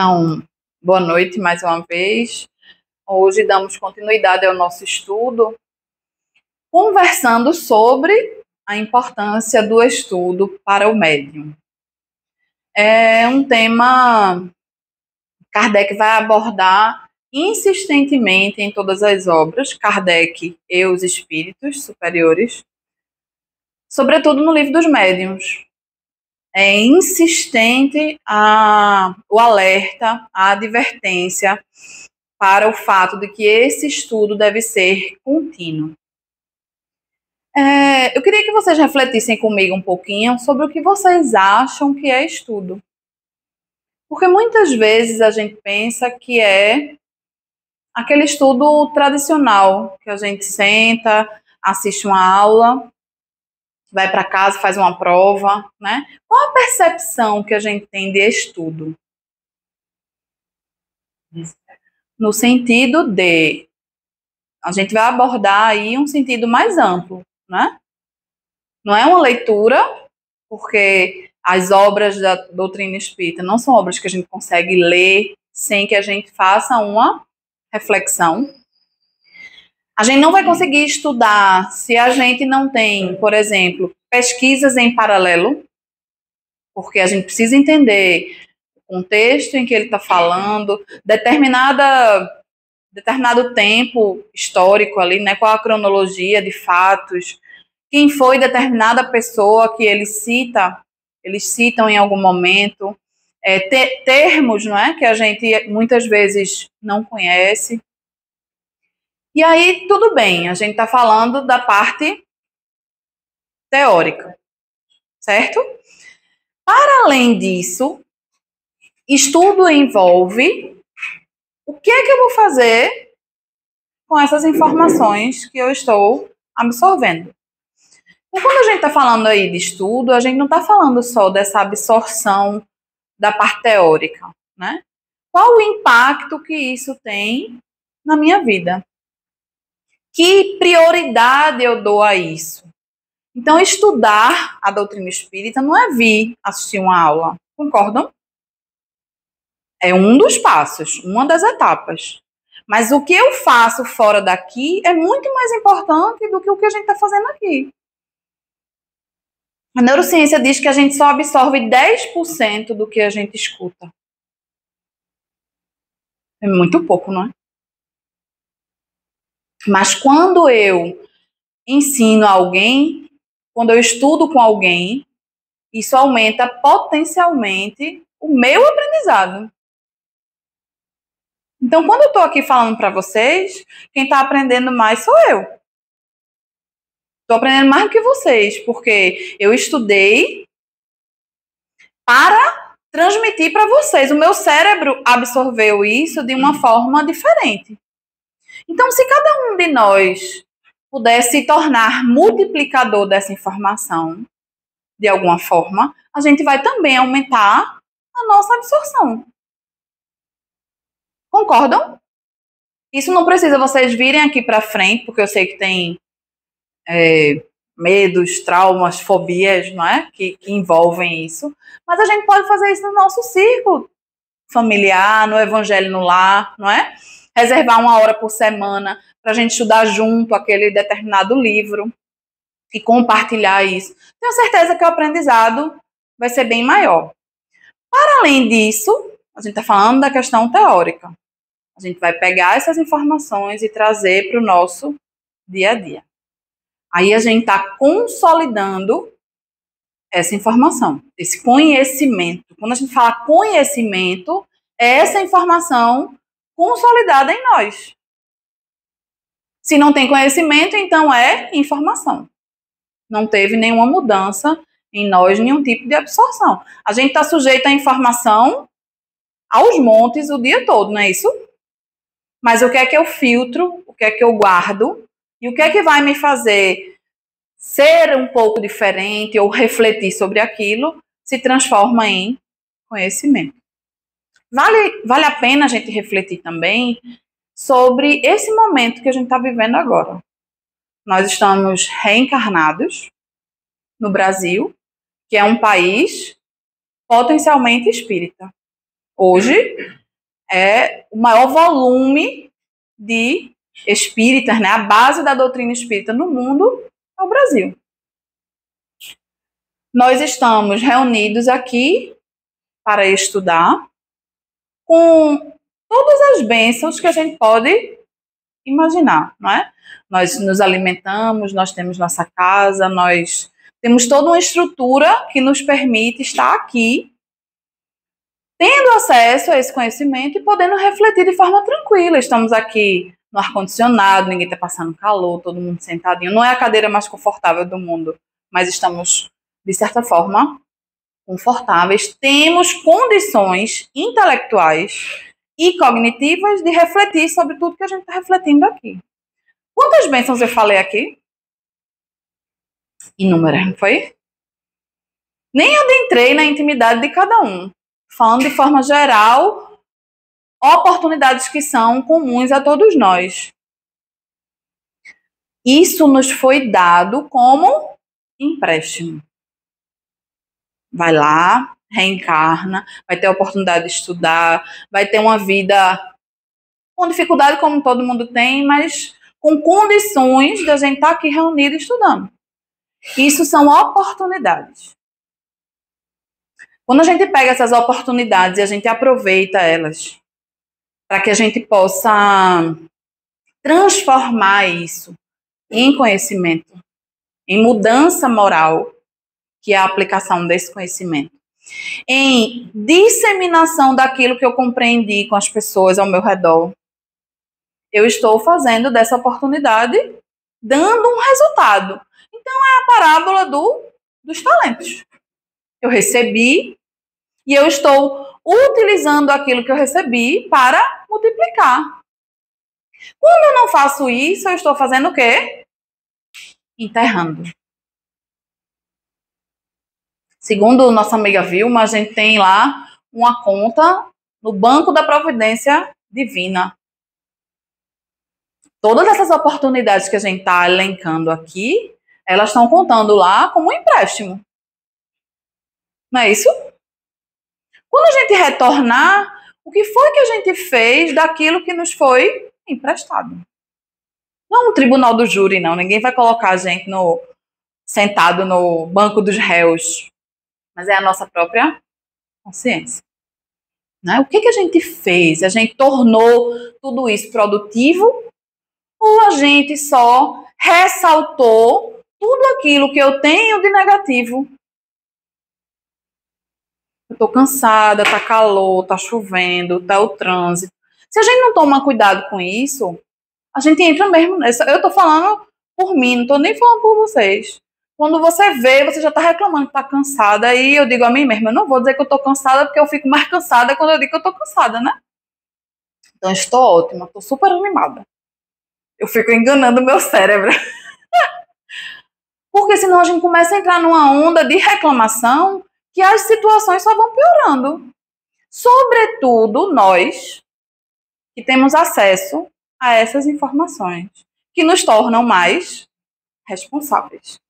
Então, boa noite mais uma vez. Hoje damos continuidade ao nosso estudo, conversando sobre a importância do estudo para o médium. É um tema que Kardec vai abordar insistentemente em todas as obras, Kardec e os espíritos superiores, sobretudo no livro dos médiuns. É insistente o alerta, a advertência para o fato de que esse estudo deve ser contínuo. Eu queria que vocês refletissem comigo um pouquinho sobre o que vocês acham que é estudo. Porque muitas vezes a gente pensa que é aquele estudo tradicional, que a gente senta, assiste uma aula, vai para casa, faz uma prova, né? Qual a percepção que a gente tem de estudo? No sentido de, a gente vai abordar aí um sentido mais amplo, né? Não é uma leitura, porque as obras da doutrina espírita não são obras que a gente consegue ler sem que a gente faça uma reflexão. A gente não vai conseguir estudar se a gente não tem, por exemplo, pesquisas em paralelo, porque a gente precisa entender o contexto em que ele está falando, determinado tempo histórico ali, né, qual a cronologia de fatos, quem foi determinada pessoa que eles citam em algum momento, termos, não é, que a gente muitas vezes não conhece. E aí, tudo bem, a gente está falando da parte teórica, certo? Para além disso, estudo envolve o que é que eu vou fazer com essas informações que eu estou absorvendo. E quando a gente está falando aí de estudo, a gente não está falando só dessa absorção da parte teórica, né? Qual o impacto que isso tem na minha vida? Que prioridade eu dou a isso? Então, estudar a doutrina espírita não é vir assistir uma aula, concordam? É um dos passos, uma das etapas. Mas o que eu faço fora daqui é muito mais importante do que o que a gente está fazendo aqui. A neurociência diz que a gente só absorve 10% do que a gente escuta. É muito pouco, não é? Mas quando eu ensino alguém, quando eu estudo com alguém, isso aumenta potencialmente o meu aprendizado. Então, quando eu estou aqui falando para vocês, quem está aprendendo mais sou eu. Estou aprendendo mais do que vocês, porque eu estudei para transmitir para vocês. O meu cérebro absorveu isso de uma forma diferente. Então, se cada um de nós pudesse se tornar multiplicador dessa informação, de alguma forma, a gente vai também aumentar a nossa absorção. Concordam? Isso não precisa vocês virem aqui para frente, porque eu sei que tem medos, traumas, fobias, não é? Que envolvem isso. Mas a gente pode fazer isso no nosso círculo familiar, no evangelho no lar, não é? Reservar uma hora por semana para a gente estudar junto aquele determinado livro e compartilhar isso. Tenho certeza que o aprendizado vai ser bem maior. Para além disso, a gente está falando da questão teórica. A gente vai pegar essas informações e trazer para o nosso dia a dia. Aí a gente está consolidando essa informação, esse conhecimento. Quando a gente fala conhecimento, é essa informação consolidada em nós. Se não tem conhecimento, então é informação. Não teve nenhuma mudança em nós, nenhum tipo de absorção. A gente está sujeito à informação aos montes o dia todo, não é isso? Mas o que é que eu filtro, o que é que eu guardo e o que é que vai me fazer ser um pouco diferente ou refletir sobre aquilo se transforma em conhecimento. Vale a pena a gente refletir também sobre esse momento que a gente está vivendo agora. Nós estamos reencarnados no Brasil, que é um país potencialmente espírita. Hoje é o maior volume de espíritas, né? A base da doutrina espírita no mundo é o Brasil. Nós estamos reunidos aqui para estudar com todas as bênçãos que a gente pode imaginar, não é? Nós nos alimentamos, nós temos nossa casa, nós temos toda uma estrutura que nos permite estar aqui, tendo acesso a esse conhecimento e podendo refletir de forma tranquila. Estamos aqui no ar-condicionado, ninguém está passando calor, todo mundo sentadinho. Não é a cadeira mais confortável do mundo, mas estamos, de certa forma, confortáveis. Temos condições intelectuais e cognitivas de refletir sobre tudo que a gente está refletindo aqui. Quantas bênçãos eu falei aqui? Inúmeras, não foi? Nem adentrei na intimidade de cada um. Falando de forma geral, oportunidades que são comuns a todos nós. Isso nos foi dado como empréstimo. Vai lá, reencarna, vai ter a oportunidade de estudar, vai ter uma vida com dificuldade como todo mundo tem, mas com condições de a gente estar aqui reunido estudando. Isso são oportunidades. Quando a gente pega essas oportunidades e a gente aproveita elas para que a gente possa transformar isso em conhecimento, em mudança moral, que é a aplicação desse conhecimento, em disseminação daquilo que eu compreendi com as pessoas ao meu redor, eu estou fazendo dessa oportunidade, dando um resultado. Então, é a parábola dos talentos. Eu recebi e eu estou utilizando aquilo que eu recebi para multiplicar. Quando eu não faço isso, eu estou fazendo o quê? Enterrando. Segundo nossa amiga Vilma, a gente tem lá uma conta no Banco da Providência Divina. Todas essas oportunidades que a gente está elencando aqui, elas estão contando lá como um empréstimo. Não é isso? Quando a gente retornar, o que foi que a gente fez daquilo que nos foi emprestado? Não é um tribunal do júri, não. Ninguém vai colocar a gente sentado no banco dos réus. Mas é a nossa própria consciência. Né? O que a gente fez? A gente tornou tudo isso produtivo? Ou a gente só ressaltou tudo aquilo que eu tenho de negativo? Eu tô cansada, tá calor, tá chovendo, tá o trânsito. Se a gente não toma cuidado com isso, a gente entra mesmo nessa. Eu tô falando por mim, não tô nem falando por vocês. Quando você vê, você já tá reclamando que tá cansada, aí eu digo a mim mesma, eu não vou dizer que eu tô cansada, porque eu fico mais cansada quando eu digo que eu tô cansada, né? Então, eu estou ótima, tô super animada. Eu fico enganando o meu cérebro. Porque senão a gente começa a entrar numa onda de reclamação que as situações só vão piorando. Sobretudo nós, que temos acesso a essas informações, que nos tornam mais responsáveis.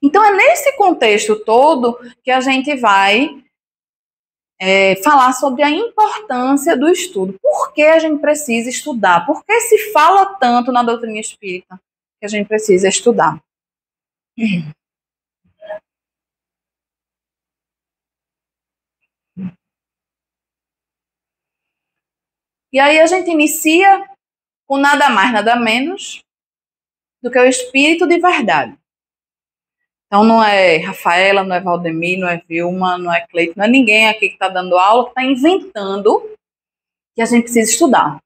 Então, é nesse contexto todo que a gente vai falar sobre a importância do estudo. Por que a gente precisa estudar? Por que se fala tanto na doutrina espírita que a gente precisa estudar? E aí a gente inicia com nada mais, nada menos do que o espírito de verdade. Então não é Rafaela, não é Valdemir, não é Vilma, não é Cleiton, não é ninguém aqui que está dando aula que está inventando que a gente precisa estudar.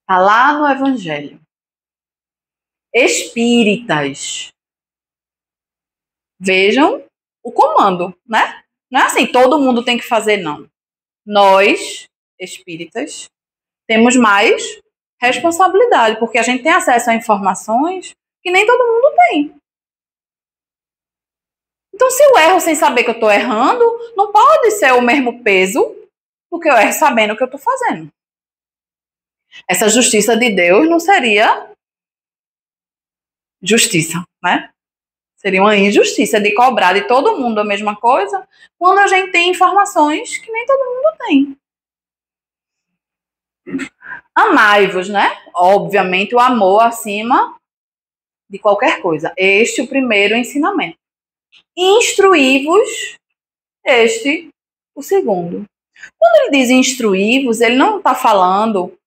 Está lá no Evangelho. Espíritas. Vejam o comando, né? Não é assim, todo mundo tem que fazer, não. Nós, espíritas, temos mais responsabilidade, porque a gente tem acesso a informações que nem todo mundo tem. Então, se eu erro sem saber que eu estou errando, não pode ser o mesmo peso do que eu erro sabendo o que eu estou fazendo. Essa justiça de Deus não seria justiça, né? Seria uma injustiça de cobrar de todo mundo a mesma coisa, quando a gente tem informações que nem todo mundo tem. Amai-vos, né? Obviamente, o amor acima de qualquer coisa. Este é o primeiro ensinamento. Instruí-vos, este o segundo. Quando ele diz instruí-vos, ele não está falando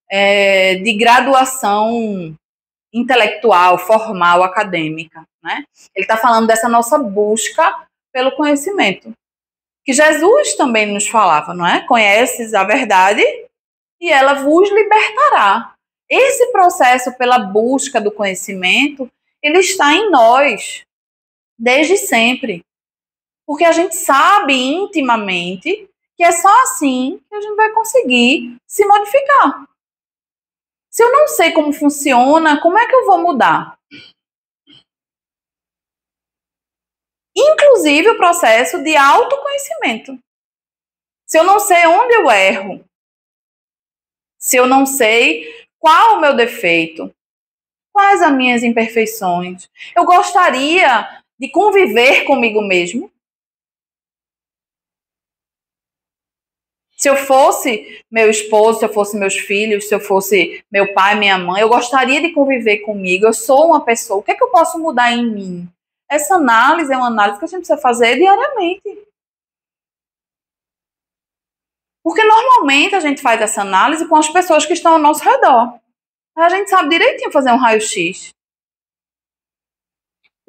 de graduação intelectual, formal, acadêmica, né? Ele está falando dessa nossa busca pelo conhecimento, que Jesus também nos falava, não é? Conheces a verdade e ela vos libertará. Esse processo pela busca do conhecimento, ele está em nós, desde sempre. Porque a gente sabe intimamente que é só assim que a gente vai conseguir se modificar. Se eu não sei como funciona, como é que eu vou mudar? Inclusive o processo de autoconhecimento. Se eu não sei onde eu erro, se eu não sei qual o meu defeito, quais as minhas imperfeições, eu gostaria de conviver comigo mesmo. Se eu fosse meu esposo, se eu fosse meus filhos, se eu fosse meu pai, minha mãe, eu gostaria de conviver comigo. Eu sou uma pessoa. O que é que eu posso mudar em mim? Essa análise é uma análise que a gente precisa fazer diariamente. Porque normalmente a gente faz essa análise com as pessoas que estão ao nosso redor. A gente sabe direitinho fazer um raio-x.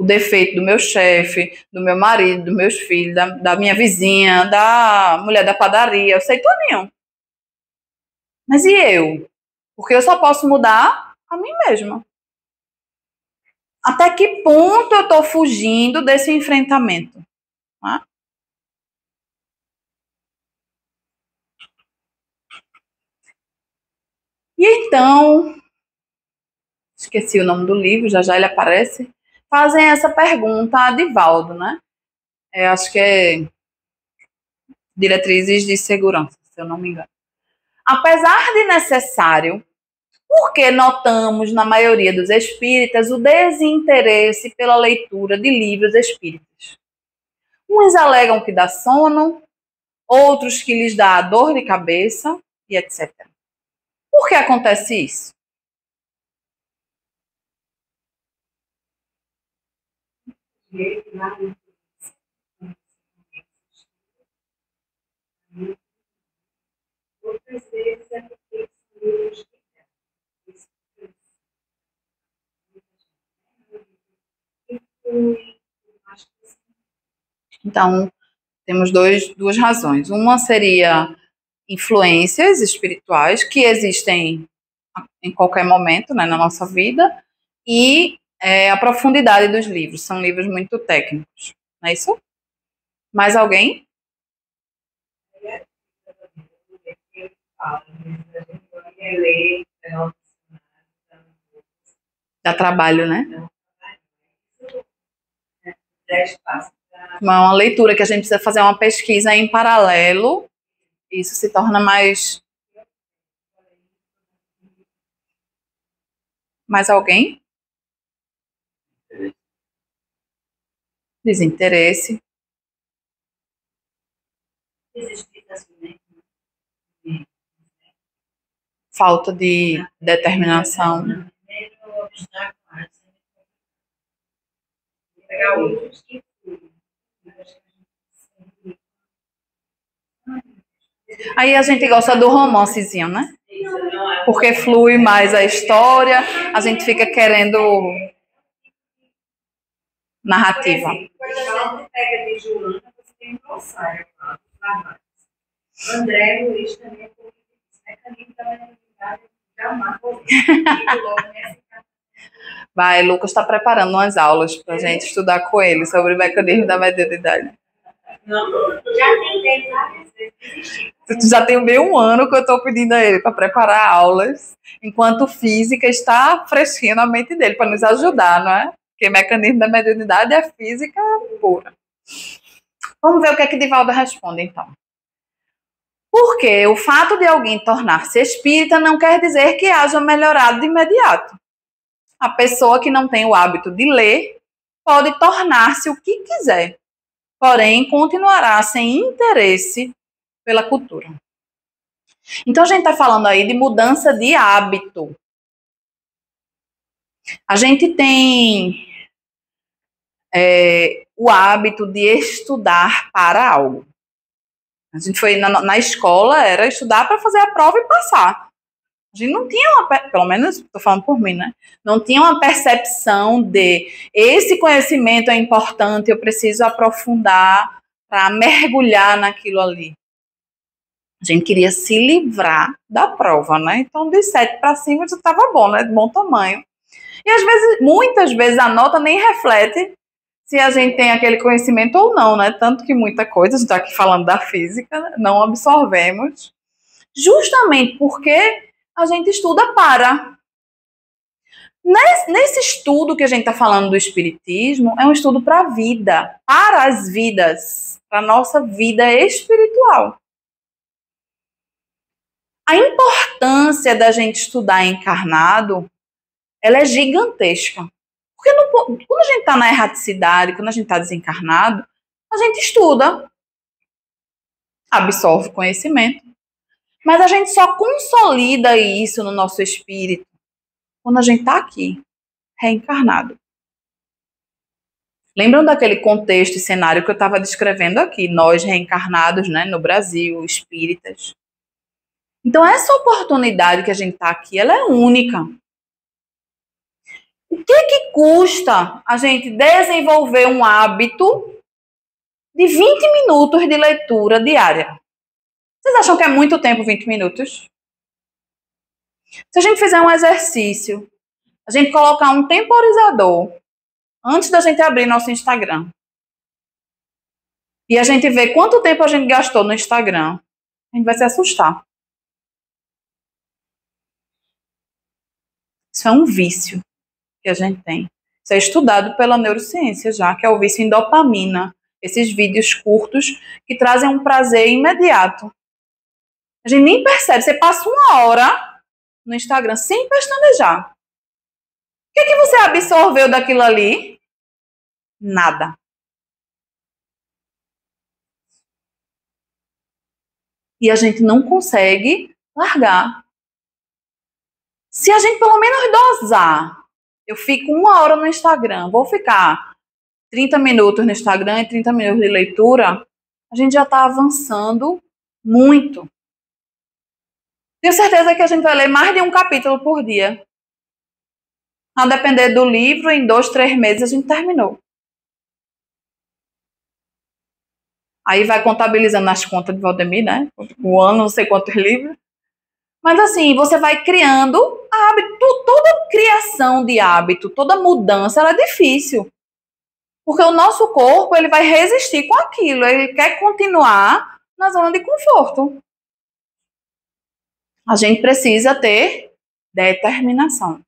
O defeito do meu chefe, do meu marido, dos meus filhos, da minha vizinha, da mulher da padaria, eu sei tudinho. Mas e eu? Porque eu só posso mudar a mim mesma. Até que ponto eu estou fugindo desse enfrentamento? Né? E então, esqueci o nome do livro, já já ele aparece, fazem essa pergunta a Divaldo, né? Acho que é Diretrizes de Segurança, se eu não me engano. Apesar de necessário, por que notamos na maioria dos espíritas o desinteresse pela leitura de livros espíritas? Uns alegam que dá sono, outros que lhes dá dor de cabeça e etc. Por que acontece isso? Então, temos duas razões. Uma seria influências espirituais que existem em qualquer momento, né, na nossa vida, e a profundidade dos livros. São livros muito técnicos, não é isso? Mais alguém? Dá trabalho, né? Uma leitura que a gente precisa fazer uma pesquisa em paralelo, isso se torna mais... Mais alguém? Desinteresse. Falta de determinação. Aí a gente gosta do romancezinho, né? Porque flui mais a história, a gente fica querendo narrativa. André Luiz também vai, Lucas está preparando umas aulas para a gente estudar com ele sobre o mecanismo da mediunidade. Não, já tentei várias vezes. Já tem meio um ano que eu estou pedindo a ele para preparar aulas, enquanto física está fresquinha na mente dele, para nos ajudar, não é? Porque mecanismo da mediunidade é física pura. Vamos ver o que é que Divaldo responde, então. Porque o fato de alguém tornar-se espírita não quer dizer que haja melhorado de imediato. A pessoa que não tem o hábito de ler pode tornar-se o que quiser, porém continuará sem interesse pela cultura. Então a gente está falando aí de mudança de hábito. A gente tem o hábito de estudar para algo. A gente foi na escola, era estudar para fazer a prova e passar. A gente não tinha pelo menos estou falando por mim, né? Não tinha uma percepção de esse conhecimento é importante, eu preciso aprofundar para mergulhar naquilo ali. A gente queria se livrar da prova, né? Então, de 7 para cima já estava bom, né? De bom tamanho. E às vezes, muitas vezes, a nota nem reflete se a gente tem aquele conhecimento ou não, né? Tanto que muita coisa, a gente está aqui falando da física, não absorvemos, justamente porque a gente estuda para. Nesse estudo que a gente está falando do espiritismo, é um estudo para a vida, para as vidas, para a nossa vida espiritual. A importância da gente estudar encarnado, ela é gigantesca. Porque quando a gente está na erraticidade, quando a gente está desencarnado, a gente estuda, absorve conhecimento, mas a gente só consolida isso no nosso espírito quando a gente está aqui, reencarnado. Lembram daquele contexto e cenário que eu estava descrevendo aqui, nós reencarnados, né, no Brasil, espíritas. Então essa oportunidade que a gente está aqui, ela é única. O que custa a gente desenvolver um hábito de 20 minutos de leitura diária? Vocês acham que é muito tempo 20 minutos? Se a gente fizer um exercício, a gente colocar um temporizador antes da gente abrir nosso Instagram e a gente ver quanto tempo a gente gastou no Instagram, a gente vai se assustar. Isso é um vício que a gente tem. Isso é estudado pela neurociência já, que é o vício em dopamina. Esses vídeos curtos que trazem um prazer imediato. A gente nem percebe. Você passa uma hora no Instagram sem pestanejar. O que você absorveu daquilo ali? Nada. E a gente não consegue largar. Se a gente pelo menos dosar, eu fico uma hora no Instagram, vou ficar 30 minutos no Instagram e 30 minutos de leitura, a gente já está avançando muito. Tenho certeza que a gente vai ler mais de um capítulo por dia. A depender do livro, em 2, 3 meses a gente terminou. Aí vai contabilizando nas contas de Valdemir, né? O ano, não sei quantos livros. Mas assim, você vai criando hábito. Toda criação de hábito, toda mudança, ela é difícil. Porque o nosso corpo, ele vai resistir com aquilo. Ele quer continuar na zona de conforto. A gente precisa ter determinação,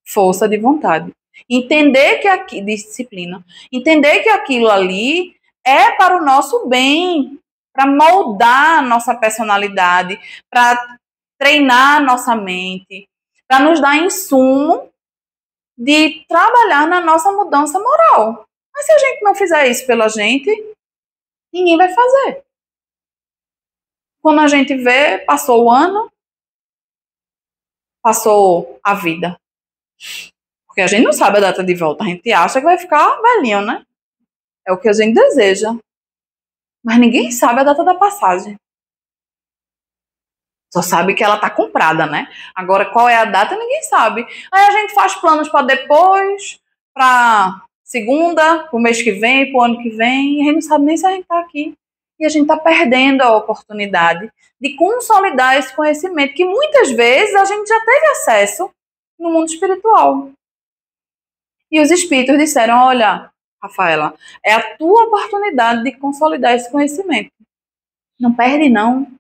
força de vontade. Entender que disciplina. Entender que aquilo ali é para o nosso bem, para moldar a nossa personalidade, para treinar a nossa mente, para nos dar insumo de trabalhar na nossa mudança moral. Mas se a gente não fizer isso pela gente, ninguém vai fazer. Quando a gente vê, passou o ano, passou a vida. Porque a gente não sabe a data de volta, a gente acha que vai ficar velhinho, né? É o que a gente deseja. Mas ninguém sabe a data da passagem. Só sabe que ela tá comprada, né? Agora, qual é a data, ninguém sabe. Aí a gente faz planos para depois, para segunda, pro mês que vem, pro ano que vem, e a gente não sabe nem se a gente tá aqui. E a gente tá perdendo a oportunidade de consolidar esse conhecimento que muitas vezes a gente já teve acesso no mundo espiritual. E os espíritos disseram, olha, Rafaela, é a tua oportunidade de consolidar esse conhecimento. Não perde, não.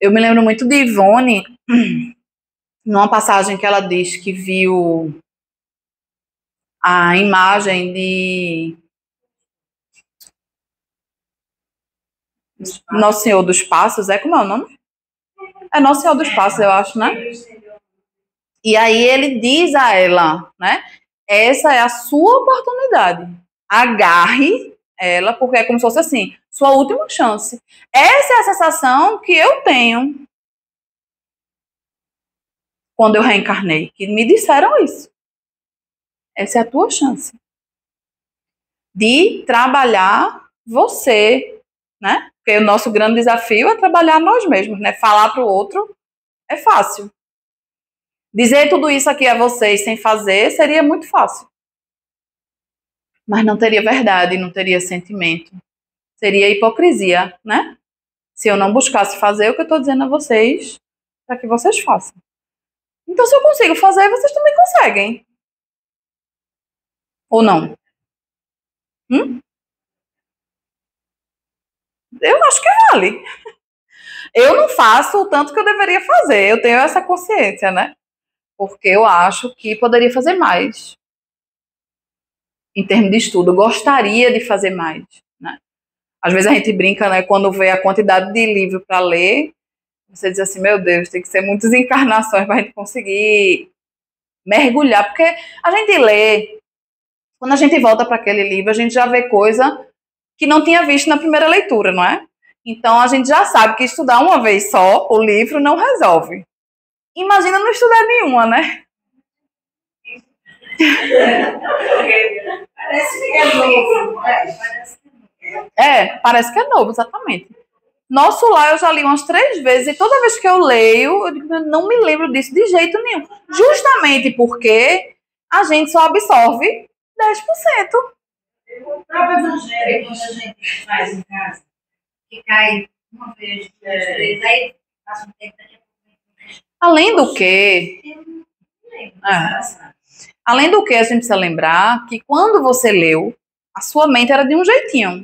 Eu me lembro muito de Ivone, numa passagem que ela diz que viu a imagem de Nosso Senhor dos Passos, como é o nome? É Nosso Senhor dos Passos, eu acho, né? E aí ele diz a ela, né? essa é a sua oportunidade. Agarre ela, porque é como se fosse assim, sua última chance. Essa é a sensação que eu tenho quando eu reencarnei, que me disseram isso. Essa é a tua chance de trabalhar você, né? Porque o nosso grande desafio é trabalhar nós mesmos, né? Falar para o outro é fácil. Dizer tudo isso aqui a vocês sem fazer seria muito fácil. Mas não teria verdade, não teria sentimento. Seria hipocrisia, né? Se eu não buscasse fazer o que eu estou dizendo a vocês, para que vocês façam. Então, se eu consigo fazer, vocês também conseguem. Ou não? Eu acho que vale. Eu não faço o tanto que eu deveria fazer. Eu tenho essa consciência, né? Porque eu acho que poderia fazer mais. Em termos de estudo, eu gostaria de fazer mais, né? Às vezes a gente brinca, né? Quando vê a quantidade de livro para ler, você diz assim, meu Deus, tem que ser muitas encarnações para a gente conseguir mergulhar. Porque a gente lê, quando a gente volta para aquele livro, a gente já vê coisa que não tinha visto na primeira leitura, não é? Então a gente já sabe que estudar uma vez só o livro não resolve. Imagina não estudar nenhuma, né? Parece que é novo. Parece que é novo, exatamente. Nosso Lar eu já li umas 3 vezes e toda vez que eu leio, eu digo, eu não me lembro disso de jeito nenhum. Justamente porque a gente só absorve 10%. O próprio evangelho, quando a gente faz em casa, que cai uma vez, duas, três, aí passa um tempo daqui a pouco. Além do que, a gente precisa lembrar que quando você leu, a sua mente era de um jeitinho.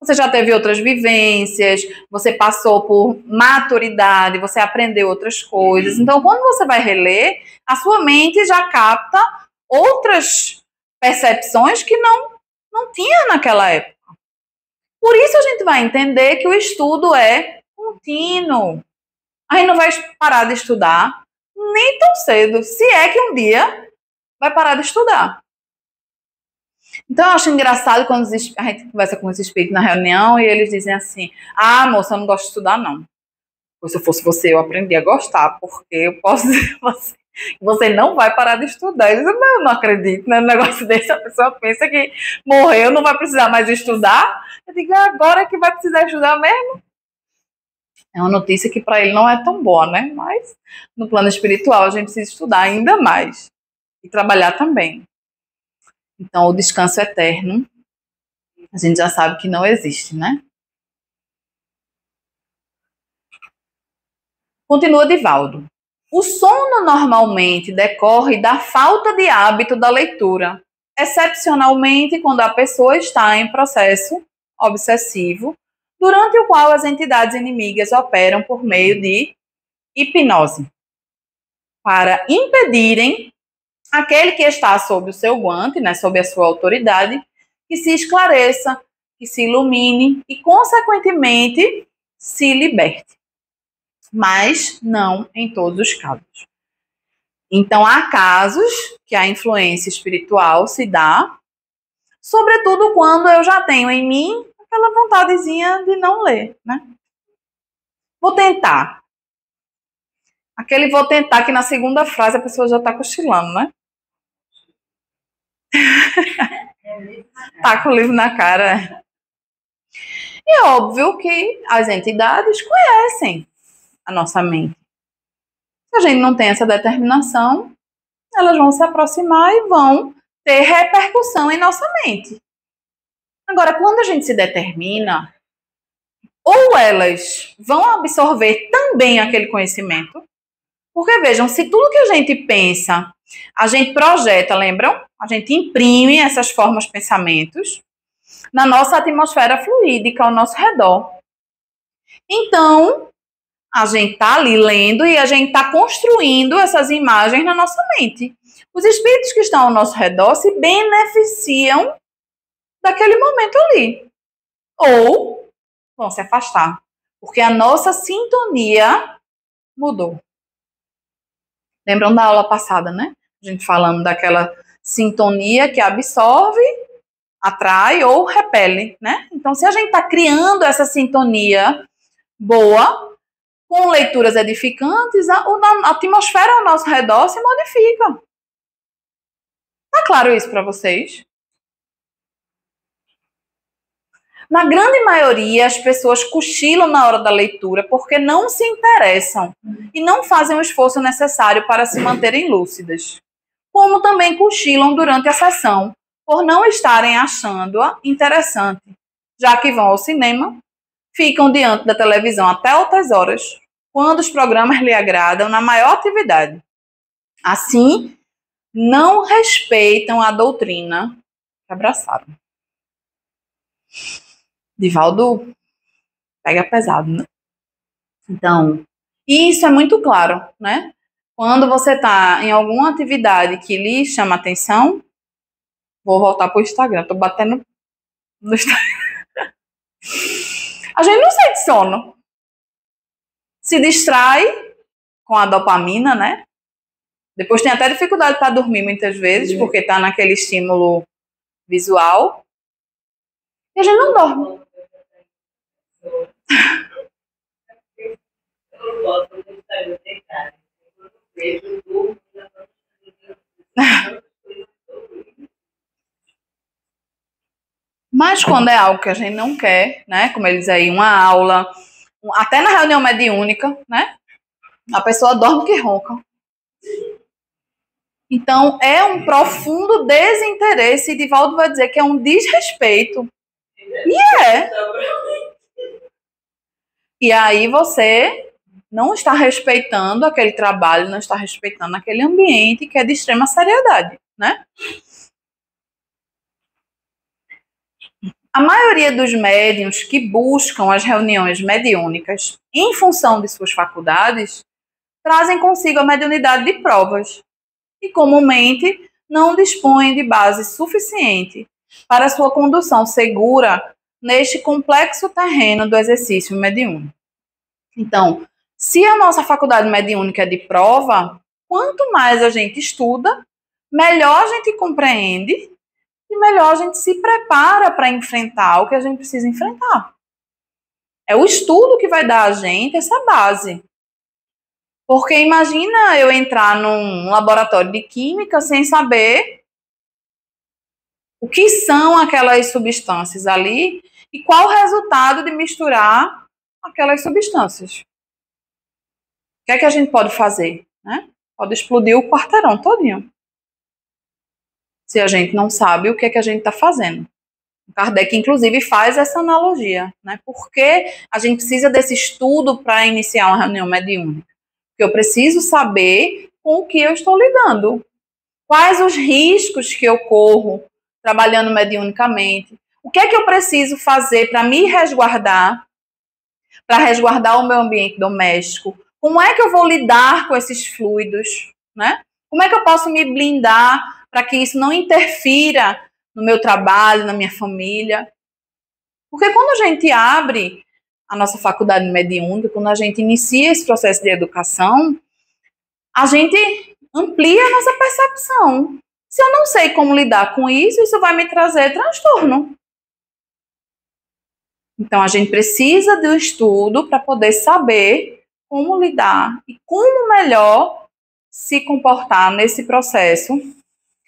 Você já teve outras vivências, você passou por maturidade, você aprendeu outras coisas. Então, quando você vai reler, a sua mente já capta outras percepções que não tinha naquela época. Por isso a gente vai entender que o estudo é contínuo. A gente não vai parar de estudar nem tão cedo, se é que um dia vai parar de estudar. Então, eu acho engraçado quando a gente conversa com os espíritos na reunião e eles dizem assim, moça, eu não gosto de estudar, não. Se eu fosse você, eu aprendi a gostar, porque eu posso dizer a você, você não vai parar de estudar. Eu não acredito, né? Um negócio desse, a pessoa pensa que morreu, não vai precisar mais estudar. Eu digo, agora é que vai precisar estudar mesmo? É uma notícia que para ele não é tão boa, né? Mas no plano espiritual a gente precisa estudar ainda mais e trabalhar também. Então, o descanso eterno, a gente já sabe que não existe, né? Continua Divaldo. O sono normalmente decorre da falta de hábito da leitura, excepcionalmente quando a pessoa está em processo obsessivo, durante o qual as entidades inimigas operam por meio de hipnose, para impedirem aquele que está sob o seu guante, né, sob a sua autoridade, que se esclareça, que se ilumine e, consequentemente, se liberte. Mas não em todos os casos. Então, há casos que a influência espiritual se dá, sobretudo quando eu já tenho em mim aquela vontadezinha de não ler, né? Vou tentar. Aquele vou tentar que na segunda frase a pessoa já está cochilando, né? Tá com o livro na cara. E é óbvio que as entidades conhecem a nossa mente. Se a gente não tem essa determinação, elas vão se aproximar e vão ter repercussão em nossa mente. Agora, quando a gente se determina, ou elas vão absorver também aquele conhecimento, porque vejam, se tudo que a gente pensa, a gente projeta, lembram? A gente imprime essas formas, pensamentos, na nossa atmosfera fluídica ao nosso redor. Então, a gente está ali lendo e a gente está construindo essas imagens na nossa mente. Os espíritos que estão ao nosso redor se beneficiam daquele momento ali. Ou vão se afastar, porque a nossa sintonia mudou. Lembram da aula passada, né? A gente falando daquela sintonia que absorve, atrai ou repele, né? Então, se a gente está criando essa sintonia boa, com leituras edificantes, a atmosfera ao nosso redor se modifica. Tá claro isso para vocês? Na grande maioria, as pessoas cochilam na hora da leitura porque não se interessam e não fazem o esforço necessário para se manterem lúcidas. Como também cochilam durante a sessão, por não estarem achando-a interessante, já que vão ao cinema, ficam diante da televisão até altas horas, quando os programas lhe agradam na maior atividade. Assim, não respeitam a doutrina. Abraçado. Divaldo pega pesado, né? Então, isso é muito claro, né? Quando você está em alguma atividade que lhe chama atenção, vou voltar para o Instagram, tô batendo no Instagram. A gente não sente sono. Se distrai com a dopamina, né? Depois tem até dificuldade para dormir muitas vezes, porque está naquele estímulo visual. E a gente não dorme. Mas quando é algo que a gente não quer, né? Como eles aí, uma aula, até na reunião mediúnica, né? A pessoa dorme que ronca. Então, é um profundo desinteresse, e Divaldo vai dizer que é um desrespeito. E é. E aí você não está respeitando aquele trabalho, não está respeitando aquele ambiente que é de extrema seriedade, né? A maioria dos médiuns que buscam as reuniões mediúnicas em função de suas faculdades trazem consigo a mediunidade de provas e comumente não dispõem de base suficiente para sua condução segura neste complexo terreno do exercício mediúnico. Então, se a nossa faculdade mediúnica é de prova, quanto mais a gente estuda, melhor a gente compreende e melhor a gente se prepara para enfrentar o que a gente precisa enfrentar. É o estudo que vai dar a gente essa base. Porque imagina eu entrar num laboratório de química sem saber o que são aquelas substâncias ali e qual o resultado de misturar aquelas substâncias. O que é que a gente pode fazer? Né? Pode explodir o quarteirão todinho. Se a gente não sabe o que é que a gente está fazendo. O Kardec, inclusive, faz essa analogia. Né? Por que a gente precisa desse estudo para iniciar uma reunião mediúnica? Porque eu preciso saber com o que eu estou lidando. Quais os riscos que eu corro trabalhando mediunicamente? O que é que eu preciso fazer para me resguardar? Para resguardar o meu ambiente doméstico? Como é que eu vou lidar com esses fluidos? Né? Como é que eu posso me blindar para que isso não interfira no meu trabalho, na minha família? Porque quando a gente abre a nossa faculdade mediúnica, quando a gente inicia esse processo de educação, a gente amplia a nossa percepção. Se eu não sei como lidar com isso, isso vai me trazer transtorno. Então, a gente precisa do estudo para poder saber como lidar e como melhor se comportar nesse processo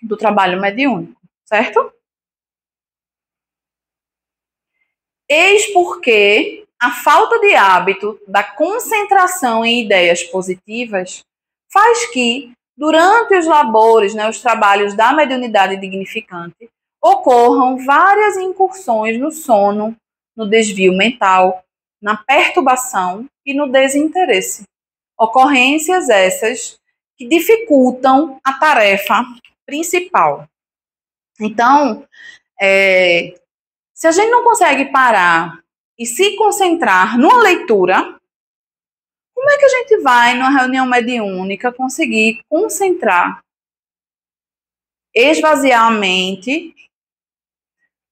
do trabalho mediúnico, certo? Eis porque a falta de hábito da concentração em ideias positivas faz que, durante os labores, né, os trabalhos da mediunidade dignificante, ocorram várias incursões no sono, no desvio mental, na perturbação e no desinteresse. Ocorrências essas que dificultam a tarefa principal. Então, se a gente não consegue parar e se concentrar numa leitura, como é que a gente vai, numa reunião mediúnica, conseguir concentrar, esvaziar a mente,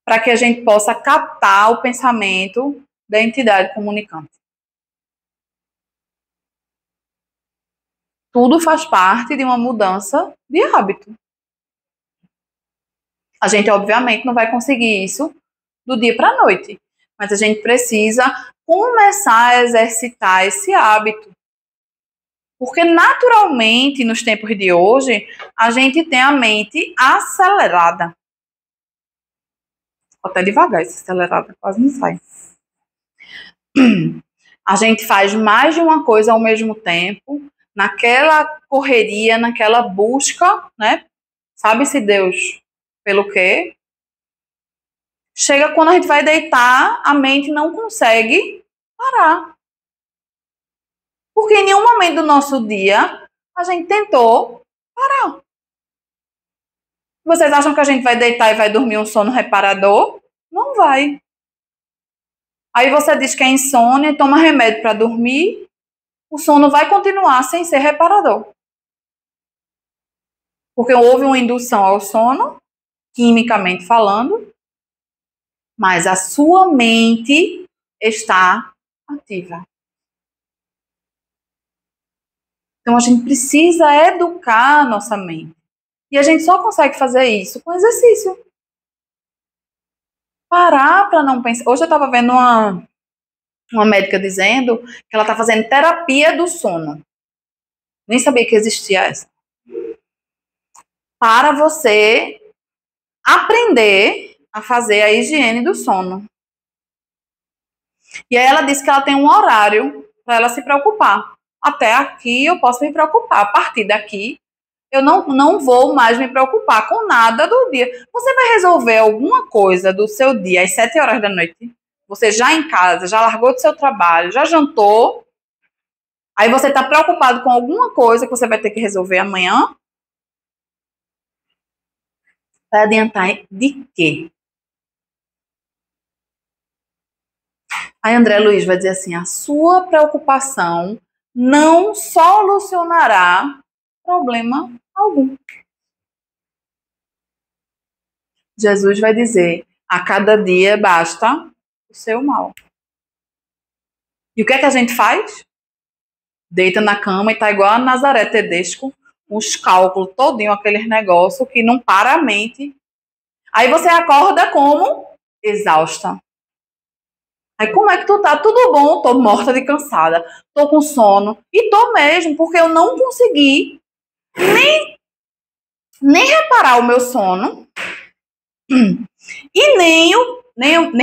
para que a gente possa captar o pensamento da entidade comunicante? Tudo faz parte de uma mudança de hábito. A gente, obviamente, não vai conseguir isso do dia para a noite, mas a gente precisa começar a exercitar esse hábito. Porque, naturalmente, nos tempos de hoje, a gente tem a mente acelerada. Vou até devagar, esse acelerada quase não sai. A gente faz mais de uma coisa ao mesmo tempo, naquela correria, naquela busca, né? Sabe-se Deus pelo quê? Chega quando a gente vai deitar, a mente não consegue parar. Porque em nenhum momento do nosso dia a gente tentou parar. Vocês acham que a gente vai deitar e vai dormir um sono reparador? Não vai. Aí você diz que é insônia, toma remédio para dormir, o sono vai continuar sem ser reparador. Porque houve uma indução ao sono, quimicamente falando, mas a sua mente está ativa. Então a gente precisa educar a nossa mente. E a gente só consegue fazer isso com exercício. Parar para não pensar. Hoje eu estava vendo uma médica dizendo que ela está fazendo terapia do sono. Nem sabia que existia essa. Para você aprender a fazer a higiene do sono. E aí ela disse que ela tem um horário para ela se preocupar. Até aqui eu posso me preocupar. A partir daqui, eu não vou mais me preocupar com nada do dia. Você vai resolver alguma coisa do seu dia às 7 horas da noite? Você já em casa, já largou do seu trabalho, já jantou? Aí você está preocupado com alguma coisa que você vai ter que resolver amanhã? Vai adiantar de quê? Aí André Luiz vai dizer assim, a sua preocupação não solucionará problema algum. Jesus vai dizer, a cada dia basta o seu mal. E o que é que a gente faz? Deita na cama e tá igual a Nazaré Tedesco, uns cálculos todinho, aqueles negócios que não para a mente. Aí você acorda como? Exausta. Aí como é que tu tá? Tudo bom, tô morta de cansada, tô com sono. E tô mesmo, porque eu não consegui nem reparar o meu sono e nem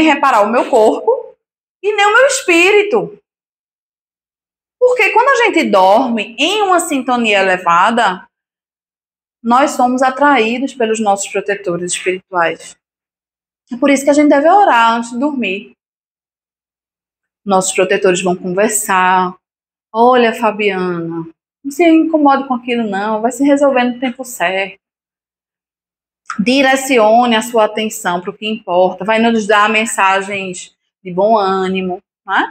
reparar o meu corpo e nem o meu espírito. Porque quando a gente dorme em uma sintonia elevada, nós somos atraídos pelos nossos protetores espirituais. É por isso que a gente deve orar antes de dormir. Nossos protetores vão conversar. Olha, Fabiana, não se incomode com aquilo não, vai se resolver no tempo certo. Direcione a sua atenção para o que importa, vai nos dar mensagens de bom ânimo, né?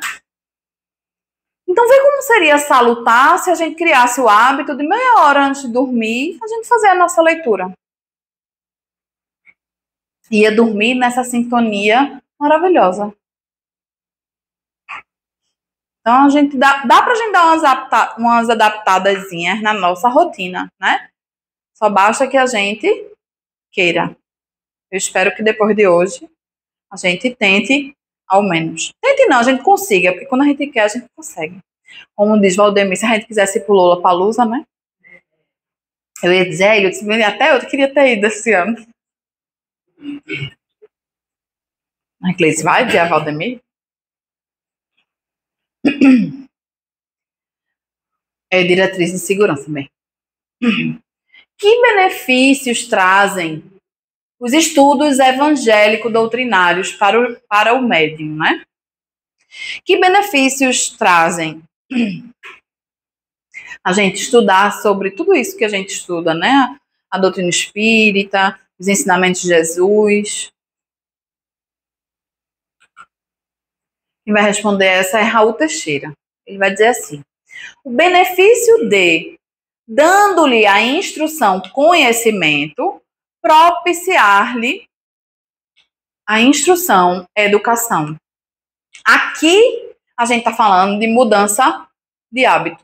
Então, vê como seria salutar se a gente criasse o hábito de meia hora antes de dormir, a gente fazer a nossa leitura. Ia dormir nessa sintonia maravilhosa. Então, a gente dá pra gente dar umas adaptadazinhas na nossa rotina, né? Só basta que a gente queira. Eu espero que depois de hoje a gente tente ao menos. Tente não, a gente consiga, porque quando a gente quer, a gente consegue. Como diz Valdemir, se a gente quisesse ir pro Lollapalooza, né? Eu ia dizer, eu disse, até eu queria ter ido esse ano. A Cleice vai dizer a Valdemir? É diretriz de segurança também. Que benefícios trazem os estudos evangélico-doutrinários para o médium, né? Que benefícios trazem a gente estudar sobre tudo isso que a gente estuda, né? A doutrina espírita, os ensinamentos de Jesus. Quem vai responder essa é Raul Teixeira. Ele vai dizer assim, o benefício de, dando-lhe a instrução, conhecimento, propiciar-lhe a instrução, educação. Aqui a gente está falando de mudança de hábito.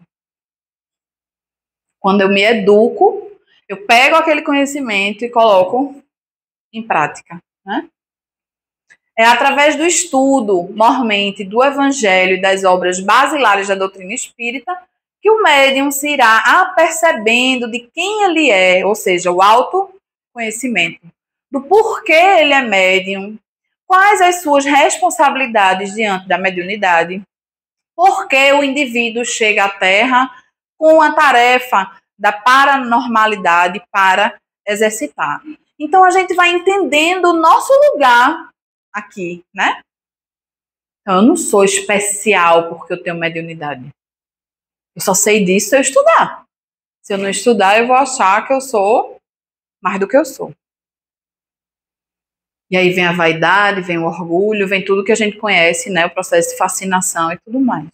Quando eu me educo, eu pego aquele conhecimento e coloco em prática, né? É através do estudo, mormente, do Evangelho e das obras basilares da doutrina espírita que o médium se irá apercebendo de quem ele é, ou seja, o autoconhecimento, do porquê ele é médium, quais as suas responsabilidades diante da mediunidade, por que o indivíduo chega à Terra com a tarefa da paranormalidade para exercitar. Então, a gente vai entendendo o nosso lugar aqui, né? Então, eu não sou especial porque eu tenho mediunidade. Eu só sei disso se eu estudar. Se eu não estudar, eu vou achar que eu sou mais do que eu sou. E aí vem a vaidade, vem o orgulho, vem tudo que a gente conhece, né? O processo de fascinação e tudo mais.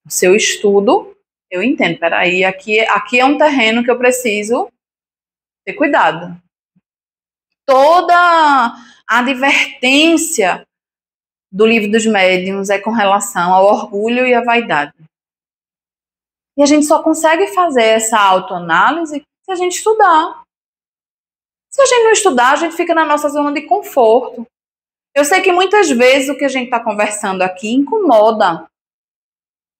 Se eu estudo, eu entendo. Peraí, aqui é um terreno que eu preciso ter cuidado. Toda a advertência do Livro dos Médiuns é com relação ao orgulho e à vaidade. E a gente só consegue fazer essa autoanálise se a gente estudar. Se a gente não estudar, a gente fica na nossa zona de conforto. Eu sei que muitas vezes o que a gente está conversando aqui incomoda,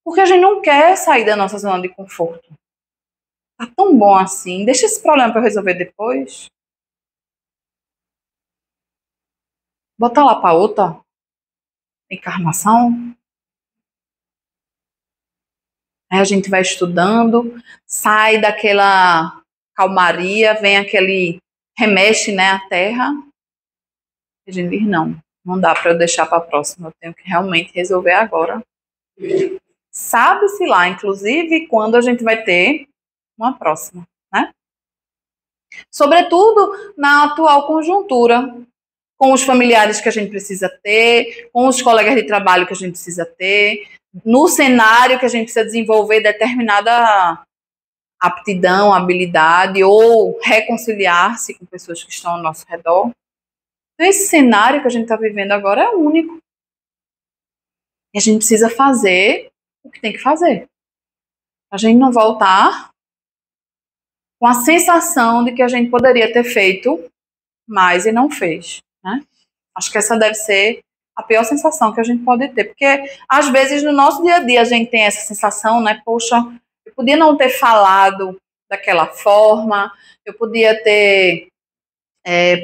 porque a gente não quer sair da nossa zona de conforto. Tá tão bom assim, deixa esse problema para eu resolver depois. Bota lá para outra encarnação. Aí a gente vai estudando, sai daquela calmaria, vem aquele remexe, né, a terra. A gente diz, não dá para eu deixar para a próxima, eu tenho que realmente resolver agora. Sabe-se lá, inclusive, quando a gente vai ter uma próxima, né? Sobretudo na atual conjuntura, com os familiares que a gente precisa ter, com os colegas de trabalho que a gente precisa ter, no cenário que a gente precisa desenvolver determinada aptidão, habilidade, ou reconciliar-se com pessoas que estão ao nosso redor. Então, esse cenário que a gente está vivendo agora é único. E a gente precisa fazer o que tem que fazer. A gente não voltar com a sensação de que a gente poderia ter feito mais e não fez, né? Acho que essa deve ser a pior sensação que a gente pode ter, porque às vezes no nosso dia a dia a gente tem essa sensação, né? Poxa, eu podia não ter falado daquela forma, eu podia ter